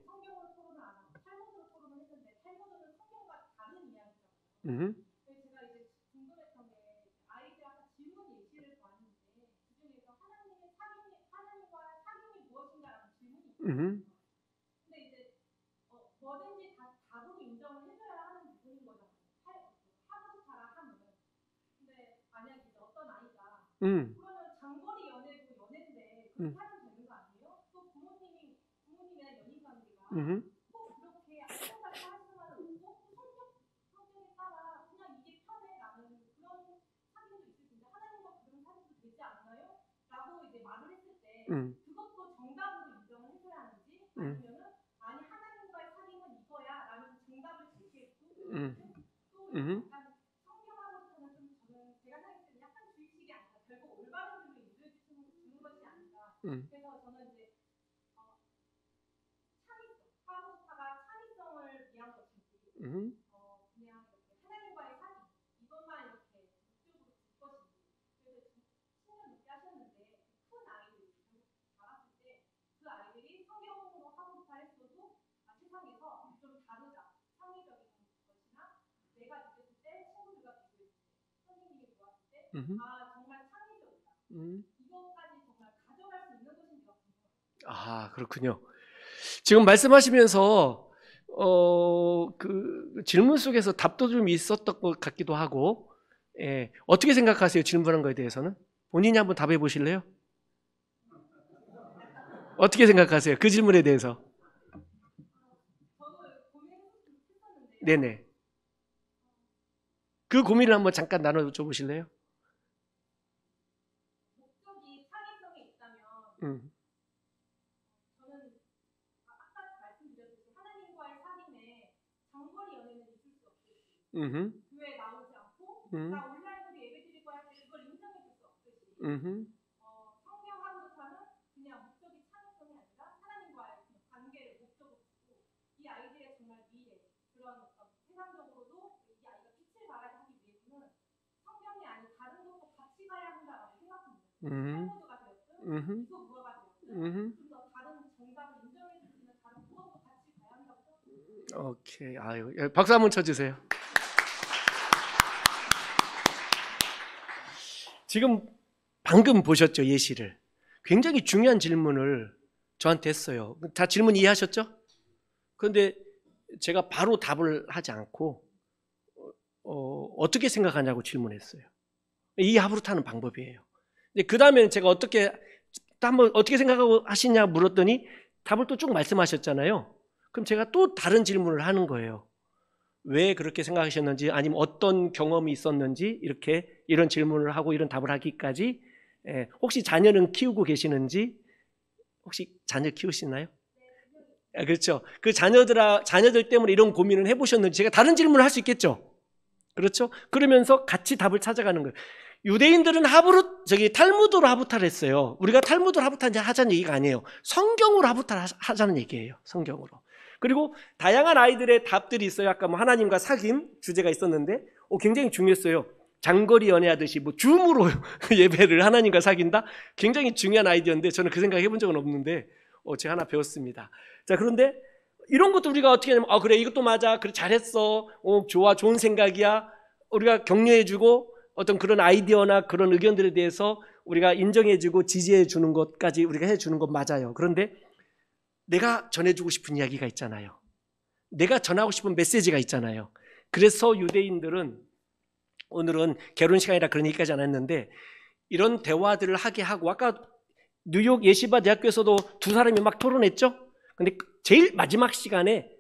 그렇군요. 지금 말씀하시면서 그 질문 속에서 답도 좀 있었던 것 같기도 하고, 어떻게 생각하세요? 질문한 거에 대해서는 본인이 한번 답해 보실래요? 어떻게 생각하세요? 그 질문에 대해서. 네네. 그 고민을 한번 잠깐 나눠줘 보실래요? 음, 음, 음. 오케이. 아유, 박수 한번 쳐주세요. 지금 방금 보셨죠, 예시를. 굉장히 중요한 질문을 저한테 했어요. 다 질문 이해하셨죠? 그런데 제가 바로 답을 하지 않고 어떻게 생각하냐고 질문했어요. 이해하부로 타는 방법이에요. 그 다음에 제가 한번 어떻게 생각하고 하시냐 물었더니 답을 또 쭉 말씀하셨잖아요. 그럼 제가 또 다른 질문을 하는 거예요. 왜 그렇게 생각하셨는지, 아니면 어떤 경험이 있었는지, 이런 질문을 하고 이런 답을 하기까지. 혹시 자녀는 키우고 계시는지, 혹시 자녀 키우시나요? 그렇죠. 그 자녀들 때문에 이런 고민을 해보셨는지, 제가 다른 질문을 할 수 있겠죠. 그렇죠. 그러면서 같이 답을 찾아가는 거예요. 유대인들은 탈무드로 하부타를 했어요. 우리가 탈무드로 하자는 얘기가 아니에요. 성경으로 하부타를 하자는 얘기예요. 성경으로. 그리고 다양한 아이들의 답들이 있어요. 아까 뭐 하나님과 사귐 주제가 있었는데 굉장히 중요했어요. 장거리 연애하듯이 뭐 줌으로 예배를 하나님과 사귄다? 굉장히 중요한 아이디어인데 저는 그 생각 해본 적은 없는데 제가 하나 배웠습니다. 자, 그런데 이런 것도 우리가 어떻게 하냐면 그래, 이것도 맞아, 그래, 잘했어, 좋아, 좋은 생각이야, 우리가 격려해주고 어떤 그런 아이디어나 그런 의견들에 대해서 우리가 인정해주고 지지해주는 것까지 우리가 해주는 것 맞아요. 그런데 내가 전해주고 싶은 이야기가 있잖아요. 내가 전하고 싶은 메시지가 있잖아요. 그래서 유대인들은, 오늘은 결혼 시간이라 그런 얘기까지 안 했는데, 이런 대화들을 하게 하고, 아까 뉴욕 예시바 대학교에서도 두 사람이 막 토론했죠. 근데 제일 마지막 시간에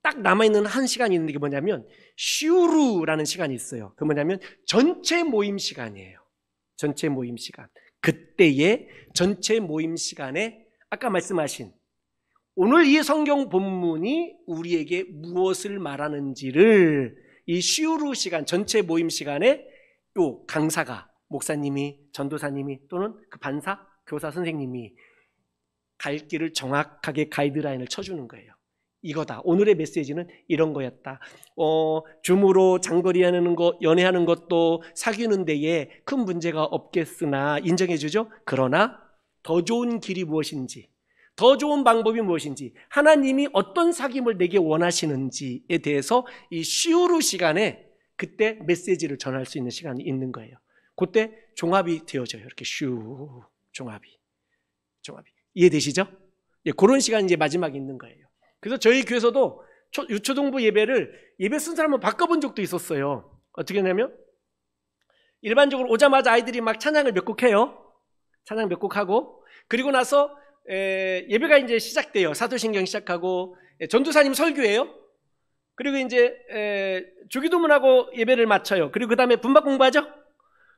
딱 남아있는 한 시간이 있는 게 뭐냐면 슈루라는 시간이 있어요. 그 뭐냐면 전체 모임 시간이에요. 전체 모임 시간. 그때의 전체 모임 시간에 아까 말씀하신 오늘 이 성경 본문이 우리에게 무엇을 말하는지를 이 슈루 시간, 전체 모임 시간에 또 강사가, 목사님이, 전도사님이 또는 그 반사, 교사 선생님이 갈 길을 정확하게 가이드라인을 쳐주는 거예요. 이거다. 오늘의 메시지는 이런 거였다. 줌으로 장거리 연애하는 것도 사귀는 데에 큰 문제가 없겠으나 인정해주죠. 그러나 더 좋은 길이 무엇인지, 더 좋은 방법이 무엇인지, 하나님이 어떤 사귐을 내게 원하시는지에 대해서 이 시우루 시간에 그때 메시지를 전할 수 있는 시간이 있는 거예요. 그때 종합이 되어져요. 이렇게 종합이. 이해되시죠? 그런 시간이 이제 마지막에 있는 거예요. 그래서 저희 교회에서도 유초등부 예배 순서를 한번 바꿔본 적도 있었어요. 어떻게 하냐면 일반적으로 오자마자 아이들이 막 찬양을 몇 곡 해요. 찬양 몇 곡 하고, 그리고 나서 예배가 이제 시작돼요. 사도신경 시작하고 전도사님 설교예요. 그리고 이제 주기도문하고 예배를 마쳐요. 그리고 그 다음에 분박 공부하죠.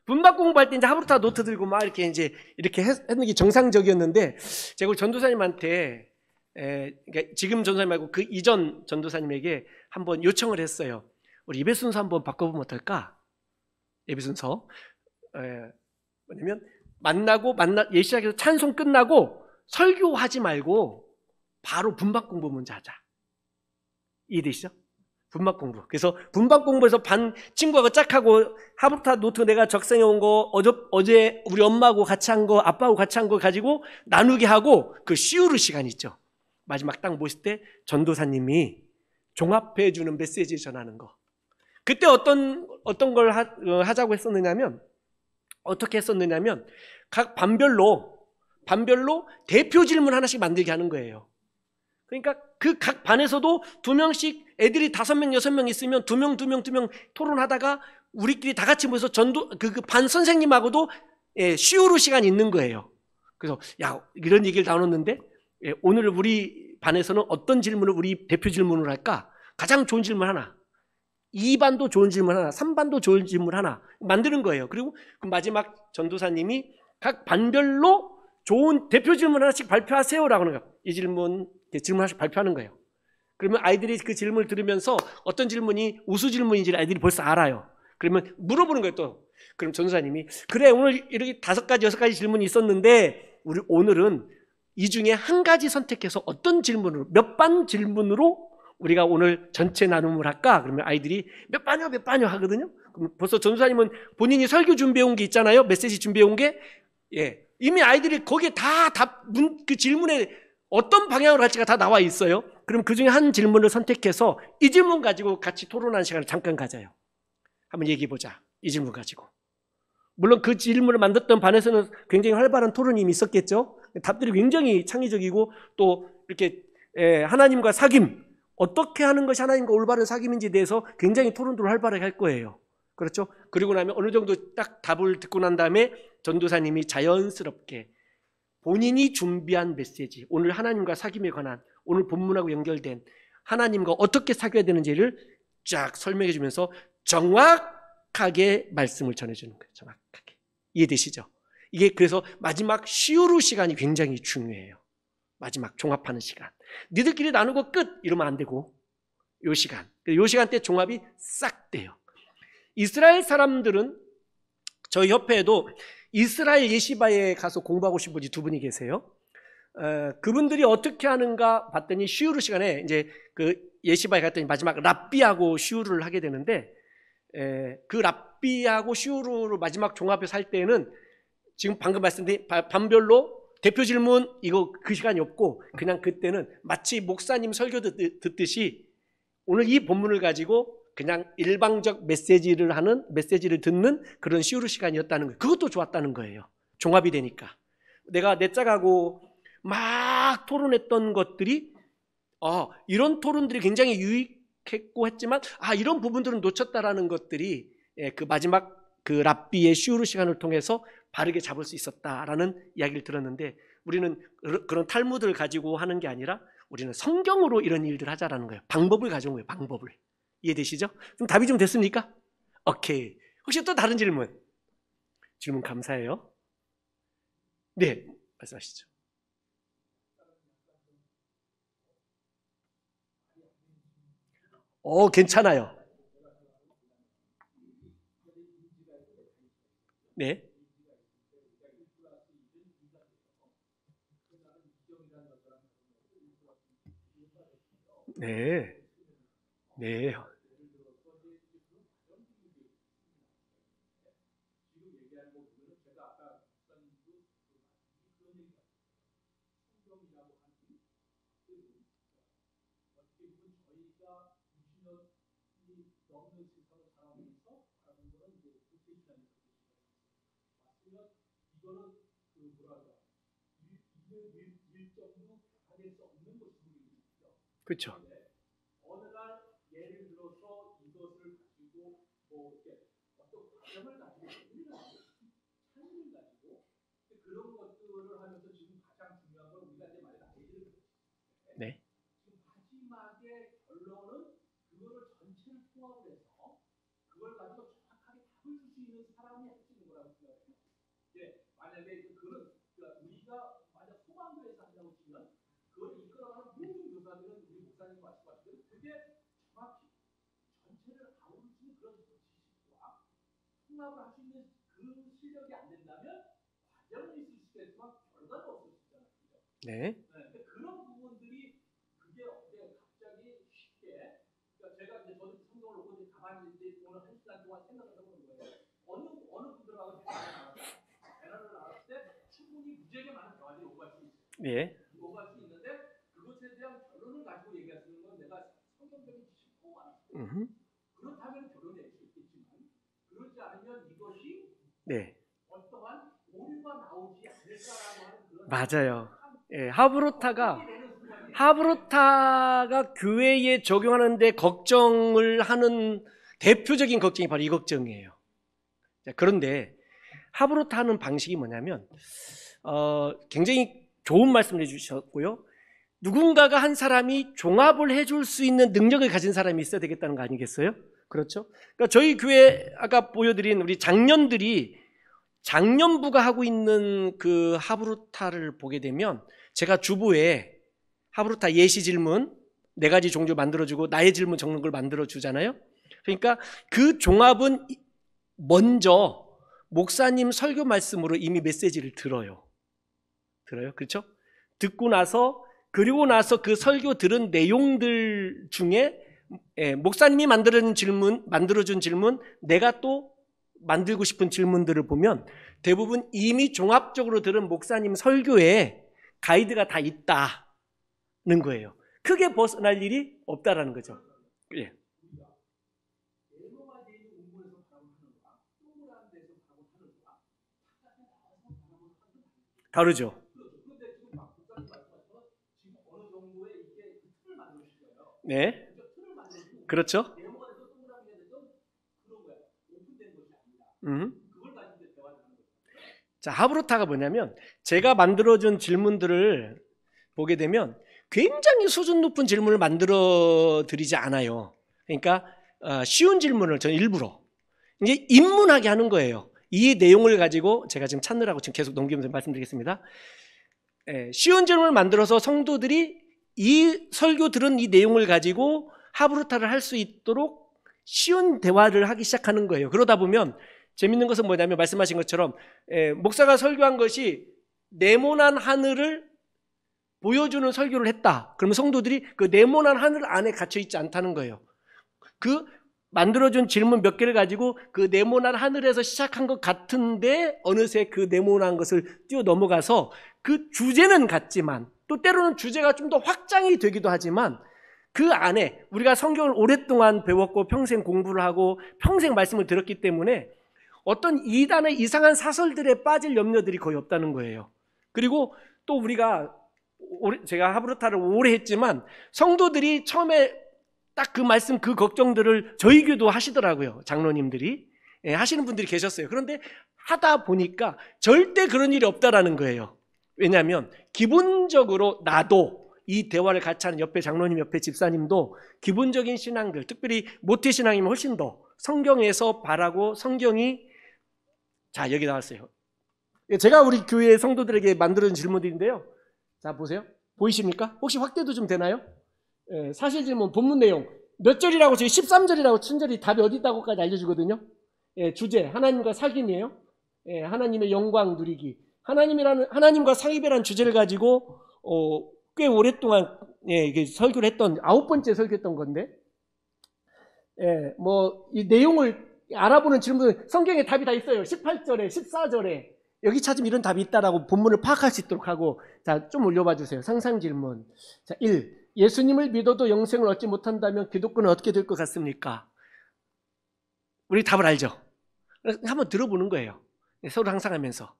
분박 공부할 때 이제 하브루타 노트 들고 막 이렇게 하는 게 정상적이었는데, 제가 우리 전도사님한테 그러니까 지금 전도사님 말고 그 이전 전도사님에게 한번 요청을 했어요. 우리 예배 순서 한번 바꿔보면 어떨까? 예배 순서 뭐냐면 예배 시작해서 찬송 끝나고 설교하지 말고 바로 분박 공부 먼저 하자. 이해되시죠? 분박 공부. 그래서 분박 공부에서 친구하고 짝하고 하브루타 노트 내가 적성해 온 거, 어제 우리 엄마하고 같이 한 거, 아빠하고 같이 한 거 가지고 나누게 하고, 그 시우르 시간 있죠. 마지막 딱 모실 때 전도사님이 종합해 주는 메시지 전하는 거. 그때 어떤 걸 하자고 했었느냐면, 어떻게 했었느냐면 각 반별로 대표 질문 하나씩 만들게 하는 거예요. 그러니까 그 각 반에서도 2명씩, 애들이 5명, 6명 있으면 2명 토론하다가 우리끼리 다 같이 모여서 그 반 선생님하고도 시우루 시간이 있는 거예요. 그래서 이런 얘기를 나눴는데 오늘 우리 반에서는 어떤 질문을 우리 대표 질문을 할까? 가장 좋은 질문 하나, 2반도 좋은 질문 하나, 3반도 좋은 질문 하나 만드는 거예요. 그리고 그 마지막 전도사님이 각 반별로 좋은 대표 질문 하나씩 발표하세요라고 하는 거예요. 이 질문 하나씩 발표하는 거예요. 그러면 아이들이 그 질문을 들으면서 어떤 질문이 우수 질문인지를 아이들이 벌써 알아요. 그러면 물어보는 거예요. 또 그럼 전도사님이 그래, 오늘 이렇게 5가지 6가지 질문이 있었는데 우리 오늘은 이 중에 한 가지 선택해서 어떤 질문으로, 몇 반 질문으로 우리가 오늘 전체 나눔을 할까? 그러면 아이들이 몇 반요 하거든요. 그럼 벌써 전도사님은 본인이 설교 준비해 온 게 있잖아요. 메시지 준비해 온 게 예, 이미 아이들이 거기에 그 질문에 어떤 방향으로 갈지가 다 나와 있어요. 그럼 그 중에 한 질문을 선택해서 이 질문 가지고 같이 토론하는 시간을 잠깐 가져요. 한번 얘기해 보자. 이 질문 가지고. 물론 그 질문을 만들었던 반에서는 굉장히 활발한 토론이 이미 있었겠죠. 답들이 굉장히 창의적이고 또 이렇게 하나님과 사귐, 어떻게 하는 것이 하나님과 올바른 사귐인지에 대해서 굉장히 토론들을 활발하게 할 거예요. 그렇죠? 그리고 나면 어느 정도 딱 답을 듣고 난 다음에 전도사님이 자연스럽게 본인이 준비한 메시지, 오늘 하나님과 사귐에 관한, 오늘 본문하고 연결된 하나님과 어떻게 사귀어야 되는지를 쫙 설명해 주면서 정확하게 말씀을 전해주는 거예요. 정확하게. 이해되시죠? 이게 그래서 마지막 시우루 시간이 굉장히 중요해요. 마지막 종합하는 시간. 니들끼리 나누고 끝! 이러면 안 되고 요 시간. 요 시간 때 종합이 싹 돼요. 이스라엘 사람들은 저희 협회에도 이스라엘 예시바에 가서 공부하고 싶은 분이 두 분이 계세요. 그분들이 어떻게 하는가 봤더니 시우르 시간에 이제 그 예시바에 갔더니 마지막 랍비하고 시우르를 하게 되는데 그 랍비하고 시우르를 마지막 종합해서 할 때는 지금 방금 말씀드린 반별로 대표 질문 이거 그 시간이 없고 그냥 그때는 마치 목사님 설교 듣듯이 오늘 이 본문을 가지고 그냥 일방적 메시지를 듣는 그런 시우르 시간이었다는 거예요. 그것도 좋았다는 거예요. 종합이 되니까. 내가 내 짝하고 막 토론했던 것들이 이런 토론들이 굉장히 유익했고 했지만 이런 부분들은 놓쳤다라는 것들이 그 마지막 그 랍비의 시우르 시간을 통해서 바르게 잡을 수 있었다라는 이야기를 들었는데 우리는 그런 탈무드를 가지고 하는 게 아니라 우리는 성경으로 이런 일들을 하자라는 거예요. 방법을 가져온 거예요. 방법을. 이해되시죠? 좀 답이 좀 됐습니까? 오케이. 혹시 또 다른 질문? 질문 감사해요. 네, 말씀하시죠. 괜찮아요. 네. 네. 네. 그렇죠. 네. 네. 네. 네. 맞아요. 예, 하브루타가 교회에 적용하는데 걱정을 하는 대표적인 걱정이 바로 이 걱정이에요. 자, 그런데 하브루타 하는 방식이 뭐냐면 굉장히 좋은 말씀을 해주셨고요. 누군가가 한 사람이 종합을 해줄 수 있는 능력을 가진 사람이 있어야 되겠다는 거 아니겠어요? 그렇죠? 그러니까 저희 교회 아까 보여드린 우리 장년부가 하고 있는 그 하브루타를 보게 되면 제가 주보에 하브루타 예시 질문 4가지 종류 만들어주고 나의 질문 적는 걸 만들어주잖아요. 그러니까 그 종합은 먼저 목사님 설교 말씀으로 이미 메시지를 들어요. 그렇죠? 그리고 나서 그 설교 들은 내용들 중에 목사님이 만들어준 질문 내가 또 만들고 싶은 질문들을 보면 대부분 이미 종합적으로 들은 목사님 설교에 가이드가 다 있다는 거예요. 크게 벗어날 일이 없다라는 거죠. 예. 다르죠. 네. 그렇죠. 자, 하브루타가 뭐냐면 제가 만들어준 질문들을 보게 되면 굉장히 수준 높은 질문을 만들어 드리지 않아요. 그러니까 쉬운 질문을 저는 일부러 이제 입문하게 하는 거예요. 이 내용을 가지고 제가 지금 찾느라고 지금 계속 넘기면서 말씀드리겠습니다. 쉬운 질문을 만들어서 성도들이 이 설교 들은 이 내용을 가지고 하브루타를 할 수 있도록 쉬운 대화를 하기 시작하는 거예요. 그러다 보면 재밌는 것은 뭐냐면 말씀하신 것처럼 목사가 설교한 것이 네모난 하늘을 보여주는 설교를 했다. 그러면 성도들이 그 네모난 하늘 안에 갇혀 있지 않다는 거예요. 그 만들어준 질문 몇 개를 가지고 그 네모난 하늘에서 시작한 것 같은데 어느새 그 네모난 것을 뛰어 넘어가서 그 주제는 같지만 또 때로는 주제가 좀 더 확장이 되기도 하지만 그 안에 우리가 성경을 오랫동안 배웠고 평생 공부를 하고 평생 말씀을 들었기 때문에 어떤 이단의 이상한 사설들에 빠질 염려들이 거의 없다는 거예요. 그리고 또 우리가 제가 하브루타를 오래 했지만 성도들이 처음에 딱 그 말씀 그 걱정들을 저희 교도 하시더라고요. 장로님들이 하시는 분들이 계셨어요. 그런데 하다 보니까 절대 그런 일이 없다라는 거예요. 왜냐하면 기본적으로 나도 이 대화를 같이 하는 옆에 장로님, 옆에 집사님도 기본적인 신앙들, 특별히 모태신앙이면 훨씬 더 성경에서 바라고 성경이 자 여기 나왔어요. 제가 우리 교회 성도들에게 만들어준 질문들인데요. 자 보세요. 보이십니까? 혹시 확대도 좀 되나요? 사실 질문 본문 내용 몇 절이라고 저희 13절이라고 친절히 답이 어디 있다고까지 알려주거든요. 주제 하나님과 사귐이에요. 하나님의 영광 누리기. 하나님과 사귐이라는 주제를 가지고 꽤 오랫동안 설교를 했던 9번째 설교했던 건데 뭐 이 내용을 알아보는 질문은 성경에 답이 다 있어요. 18절에 14절에 여기 찾으면 이런 답이 있다라고 본문을 파악할 수 있도록 하고 자, 좀 올려봐 주세요. 상상 질문. 자, 1. 예수님을 믿어도 영생을 얻지 못한다면 기독교는 어떻게 될 것 같습니까? 우리 답을 알죠? 한번 들어보는 거예요. 서로 상상하면서.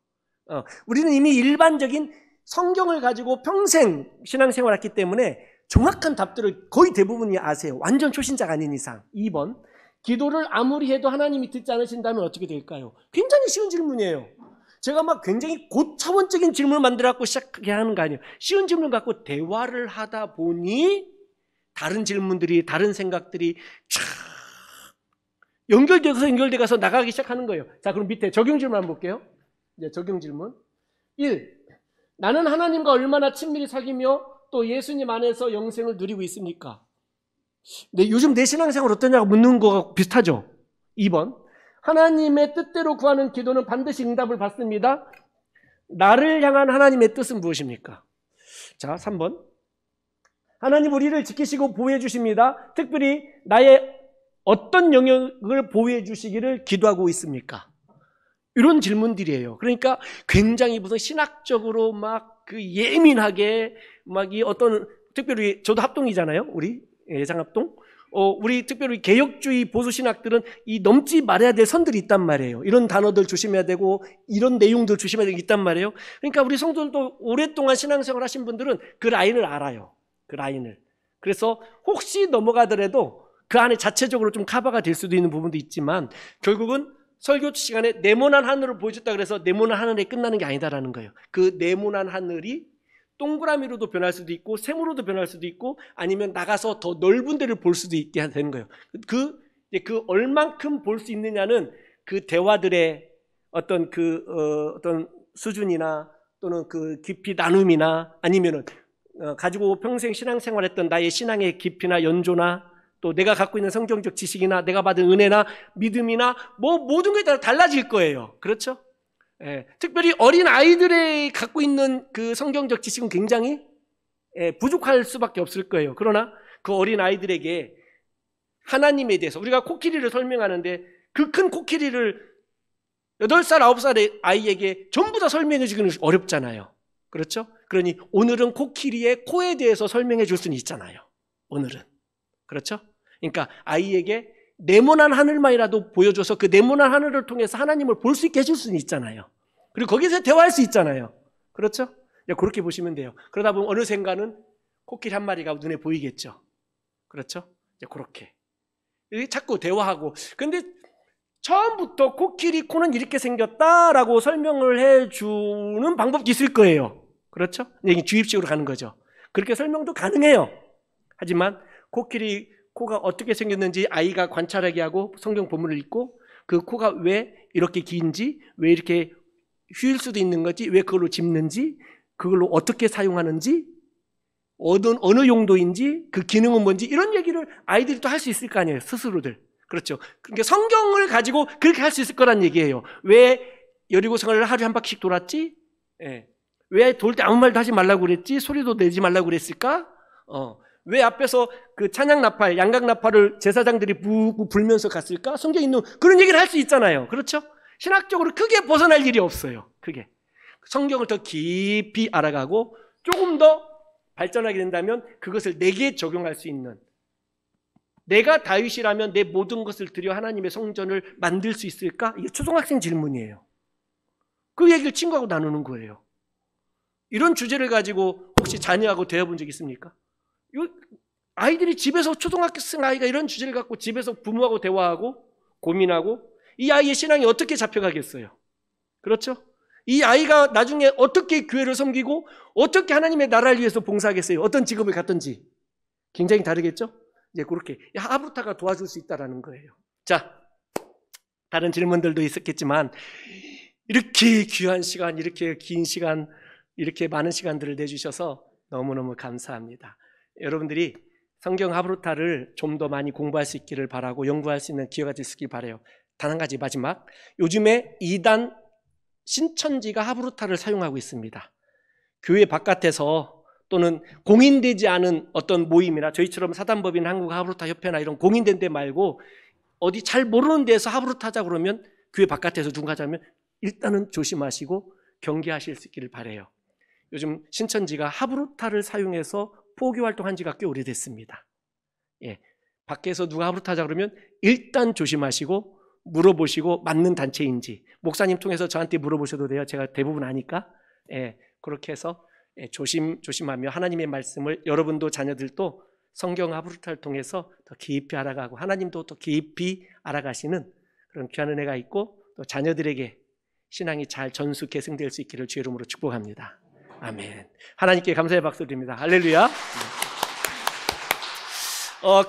우리는 이미 일반적인 성경을 가지고 평생 신앙생활을 했기 때문에 정확한 답들을 거의 대부분이 아세요. 완전 초신자가 아닌 이상. 2번. 기도를 아무리 해도 하나님이 듣지 않으신다면 어떻게 될까요? 굉장히 쉬운 질문이에요. 제가 막 굉장히 고차원적인 질문을 만들어갖고 시작하게 하는 거 아니에요. 쉬운 질문 갖고 대화를 하다 보니 다른 질문들이, 다른 생각들이 촥 연결돼서 나가기 시작하는 거예요. 자, 그럼 밑에 적용 질문 한번 볼게요. 이제 적용 질문. 1. 나는 하나님과 얼마나 친밀히 사귀며 또 예수님 안에서 영생을 누리고 있습니까? 네, 요즘 내 신앙생활 어떠냐고 묻는 거가 비슷하죠. 2번. 하나님의 뜻대로 구하는 기도는 반드시 응답을 받습니다. 나를 향한 하나님의 뜻은 무엇입니까? 자, 3번. 하나님 우리를 지키시고 보호해 주십니다. 특별히 나의 어떤 영역을 보호해 주시기를 기도하고 있습니까? 이런 질문들이에요. 그러니까 굉장히 무슨 신학적으로 막 그 예민하게 막 이 어떤 특별히 저도 합동이잖아요. 우리 예장합동. 우리 특별히 개혁주의 보수신학들은 이 넘지 말아야 될 선들이 있단 말이에요. 이런 단어들 조심해야 되고 이런 내용들 조심해야 되고 있단 말이에요. 그러니까 우리 성도들도 오랫동안 신앙생활 하신 분들은 그 라인을 알아요. 그 라인을. 그래서 혹시 넘어가더라도 그 안에 자체적으로 좀 커버가 될 수도 있는 부분도 있지만 결국은 설교 시간에 네모난 하늘을 보여줬다 그래서 네모난 하늘에 끝나는 게 아니다라는 거예요. 그 네모난 하늘이 동그라미로도 변할 수도 있고 세모로도 변할 수도 있고 아니면 나가서 더 넓은 데를 볼 수도 있게 되는 거예요. 그 얼만큼 볼 수 있느냐는 그 대화들의 어떤 어떤 수준이나 또는 그 깊이 나눔이나 아니면은 가지고 평생 신앙생활했던 나의 신앙의 깊이나 연조나 또 내가 갖고 있는 성경적 지식이나 내가 받은 은혜나 믿음이나 뭐 모든 것에 따라 달라질 거예요. 그렇죠? 특별히 어린 아이들이 갖고 있는 그 성경적 지식은 굉장히 부족할 수밖에 없을 거예요. 그러나 그 어린 아이들에게 하나님에 대해서 우리가 코끼리를 설명하는데 그 큰 코끼리를 8살, 9살의 아이에게 전부 다 설명해 주기는 어렵잖아요. 그렇죠? 그러니 오늘은 코끼리의 코에 대해서 설명해 줄 수는 있잖아요. 오늘은. 그렇죠? 그러니까 아이에게 네모난 하늘만이라도 보여줘서 그 네모난 하늘을 통해서 하나님을 볼 수 있게 해줄 수는 있잖아요. 그리고 거기서 대화할 수 있잖아요. 그렇죠? 그렇게 보시면 돼요. 그러다 보면 어느샌가는 코끼리 한 마리가 눈에 보이겠죠. 그렇죠? 그렇게 자꾸 대화하고, 근데 처음부터 코끼리 코는 이렇게 생겼다라고 설명을 해주는 방법도 있을 거예요. 그렇죠? 이게 주입식으로 가는 거죠. 그렇게 설명도 가능해요. 하지만 코끼리 코가 어떻게 생겼는지 아이가 관찰하게 하고 성경 본문을 읽고 그 코가 왜 이렇게 긴지, 왜 이렇게 휘일 수도 있는 거지, 왜 그걸로 짚는지, 그걸로 어떻게 사용하는지, 어느 용도인지, 그 기능은 뭔지, 이런 얘기를 아이들이 또 할 수 있을 거 아니에요, 스스로들. 그렇죠. 그러니까 성경을 가지고 그렇게 할 수 있을 거란 얘기예요. 왜 여리고성을 하루에 한 바퀴씩 돌았지? 예. 왜 돌 때 아무 말도 하지 말라고 그랬지? 소리도 내지 말라고 그랬을까? 왜 앞에서 그 찬양 나팔, 양각 나팔을 제사장들이 부고 불면서 갔을까? 성경에 있는 그런 얘기를 할 수 있잖아요. 그렇죠? 신학적으로 크게 벗어날 일이 없어요. 크게. 성경을 더 깊이 알아가고 조금 더 발전하게 된다면 그것을 내게 적용할 수 있는, 내가 다윗이라면 내 모든 것을 들여 하나님의 성전을 만들 수 있을까? 이게 초등학생 질문이에요. 그 얘기를 친구하고 나누는 거예요. 이런 주제를 가지고 혹시 자녀하고 대화해본 적 있습니까? 아이들이 집에서, 초등학생 아이가 이런 주제를 갖고 집에서 부모하고 대화하고 고민하고 이 아이의 신앙이 어떻게 잡혀가겠어요? 그렇죠? 이 아이가 나중에 어떻게 교회를 섬기고 어떻게 하나님의 나라를 위해서 봉사하겠어요? 어떤 직업을 갖든지 굉장히 다르겠죠? 이제 그렇게 하브루타가 도와줄 수 있다는 거예요. 자, 다른 질문들도 있었겠지만 이렇게 귀한 시간, 이렇게 긴 시간, 이렇게 많은 시간들을 내주셔서 너무너무 감사합니다. 여러분들이 성경 하브루타를 좀 더 많이 공부할 수 있기를 바라고 연구할 수 있는 기회가 됐길 바라요. 단 한 가지 마지막, 요즘에 이단 신천지가 하브루타를 사용하고 있습니다. 교회 바깥에서 또는 공인되지 않은 어떤 모임이나 저희처럼 사단법인 한국 하브루타 협회나 이런 공인된 데 말고 어디 잘 모르는 데서 하브루타 하자 그러면 교회 바깥에서 누군가 하자면 일단은 조심하시고 경계하실 수 있기를 바라요. 요즘 신천지가 하브루타를 사용해서 포교 활동한 지가 꽤 오래됐습니다. 예, 밖에서 누가 하브루타 하자 그러면 일단 조심하시고 물어보시고 맞는 단체인지 목사님 통해서 저한테 물어보셔도 돼요. 제가 대부분 아니까. 예, 그렇게 해서 조심하며 하나님의 말씀을 여러분도 자녀들도 성경 하브루타를 통해서 더 깊이 알아가고 하나님도 더 깊이 알아가시는 그런 귀한 은혜가 있고 또 자녀들에게 신앙이 잘 전수 계승될 수 있기를 주의 이름으로 축복합니다. 아멘. 하나님께 감사의 박수 드립니다. 할렐루야.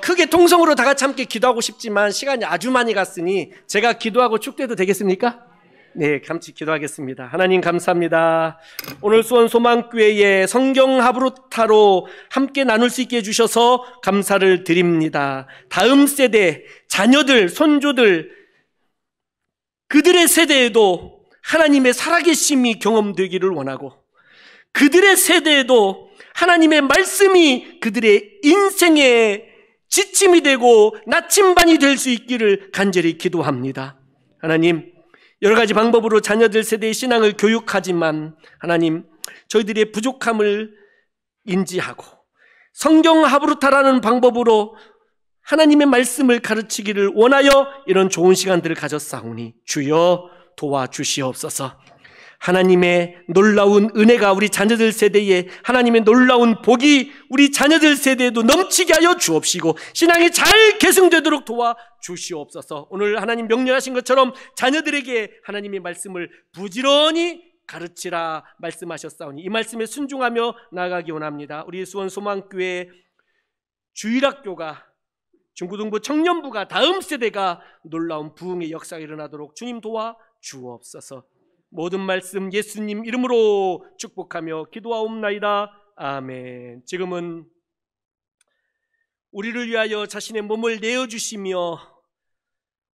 크게 통성으로 다 같이 함께 기도하고 싶지만 시간이 아주 많이 갔으니 제가 기도하고 축도해도 되겠습니까? 네, 같이 기도하겠습니다. 하나님 감사합니다. 오늘 수원 소망교회의 성경 하브루타로 함께 나눌 수 있게 해주셔서 감사를 드립니다. 다음 세대, 자녀들, 손주들, 그들의 세대에도 하나님의 살아계심이 경험되기를 원하고 그들의 세대에도 하나님의 말씀이 그들의 인생의 지침이 되고 나침반이 될 수 있기를 간절히 기도합니다. 하나님, 여러 가지 방법으로 자녀들 세대의 신앙을 교육하지만 하나님, 저희들의 부족함을 인지하고 성경 하브루타라는 방법으로 하나님의 말씀을 가르치기를 원하여 이런 좋은 시간들을 가졌사오니 주여 도와주시옵소서. 하나님의 놀라운 은혜가 우리 자녀들 세대에, 하나님의 놀라운 복이 우리 자녀들 세대에도 넘치게 하여 주옵시고 신앙이 잘 계승되도록 도와주시옵소서. 오늘 하나님 명령하신 것처럼 자녀들에게 하나님의 말씀을 부지런히 가르치라 말씀하셨사오니 이 말씀에 순종하며 나아가기 원합니다. 우리 수원 소망교회 주일학교가, 중고등부 청년부가, 다음 세대가 놀라운 부흥의 역사가 일어나도록 주님 도와주옵소서. 모든 말씀 예수님 이름으로 축복하며 기도하옵나이다. 아멘. 지금은 우리를 위하여 자신의 몸을 내어주시며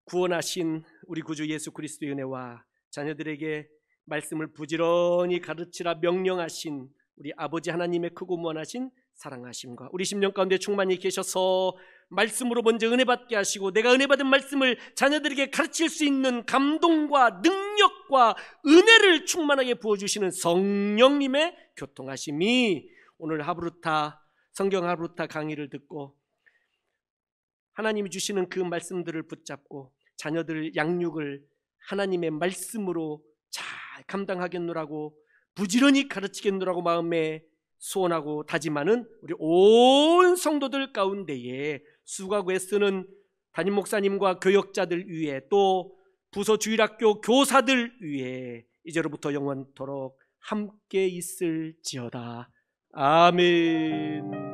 구원하신 우리 구주 예수 그리스도의 은혜와 자녀들에게 말씀을 부지런히 가르치라 명령하신 우리 아버지 하나님의 크고 무한하신 사랑하심과 우리 심령 가운데 충만히 계셔서 말씀으로 먼저 은혜 받게 하시고 내가 은혜 받은 말씀을 자녀들에게 가르칠 수 있는 감동과 능력과 은혜를 충만하게 부어주시는 성령님의 교통하심이 오늘 하브루타 성경 하브루타 강의를 듣고 하나님이 주시는 그 말씀들을 붙잡고 자녀들 양육을 하나님의 말씀으로 잘 감당하겠노라고 부지런히 가르치겠노라고 마음에 소원하고 다짐하는 우리 온 성도들 가운데에 수고하고 애쓰는 담임 목사님과 교역자들 위에 또 부서 주일학교 교사들 위에 이제로부터 영원토록 함께 있을지어다. 아멘.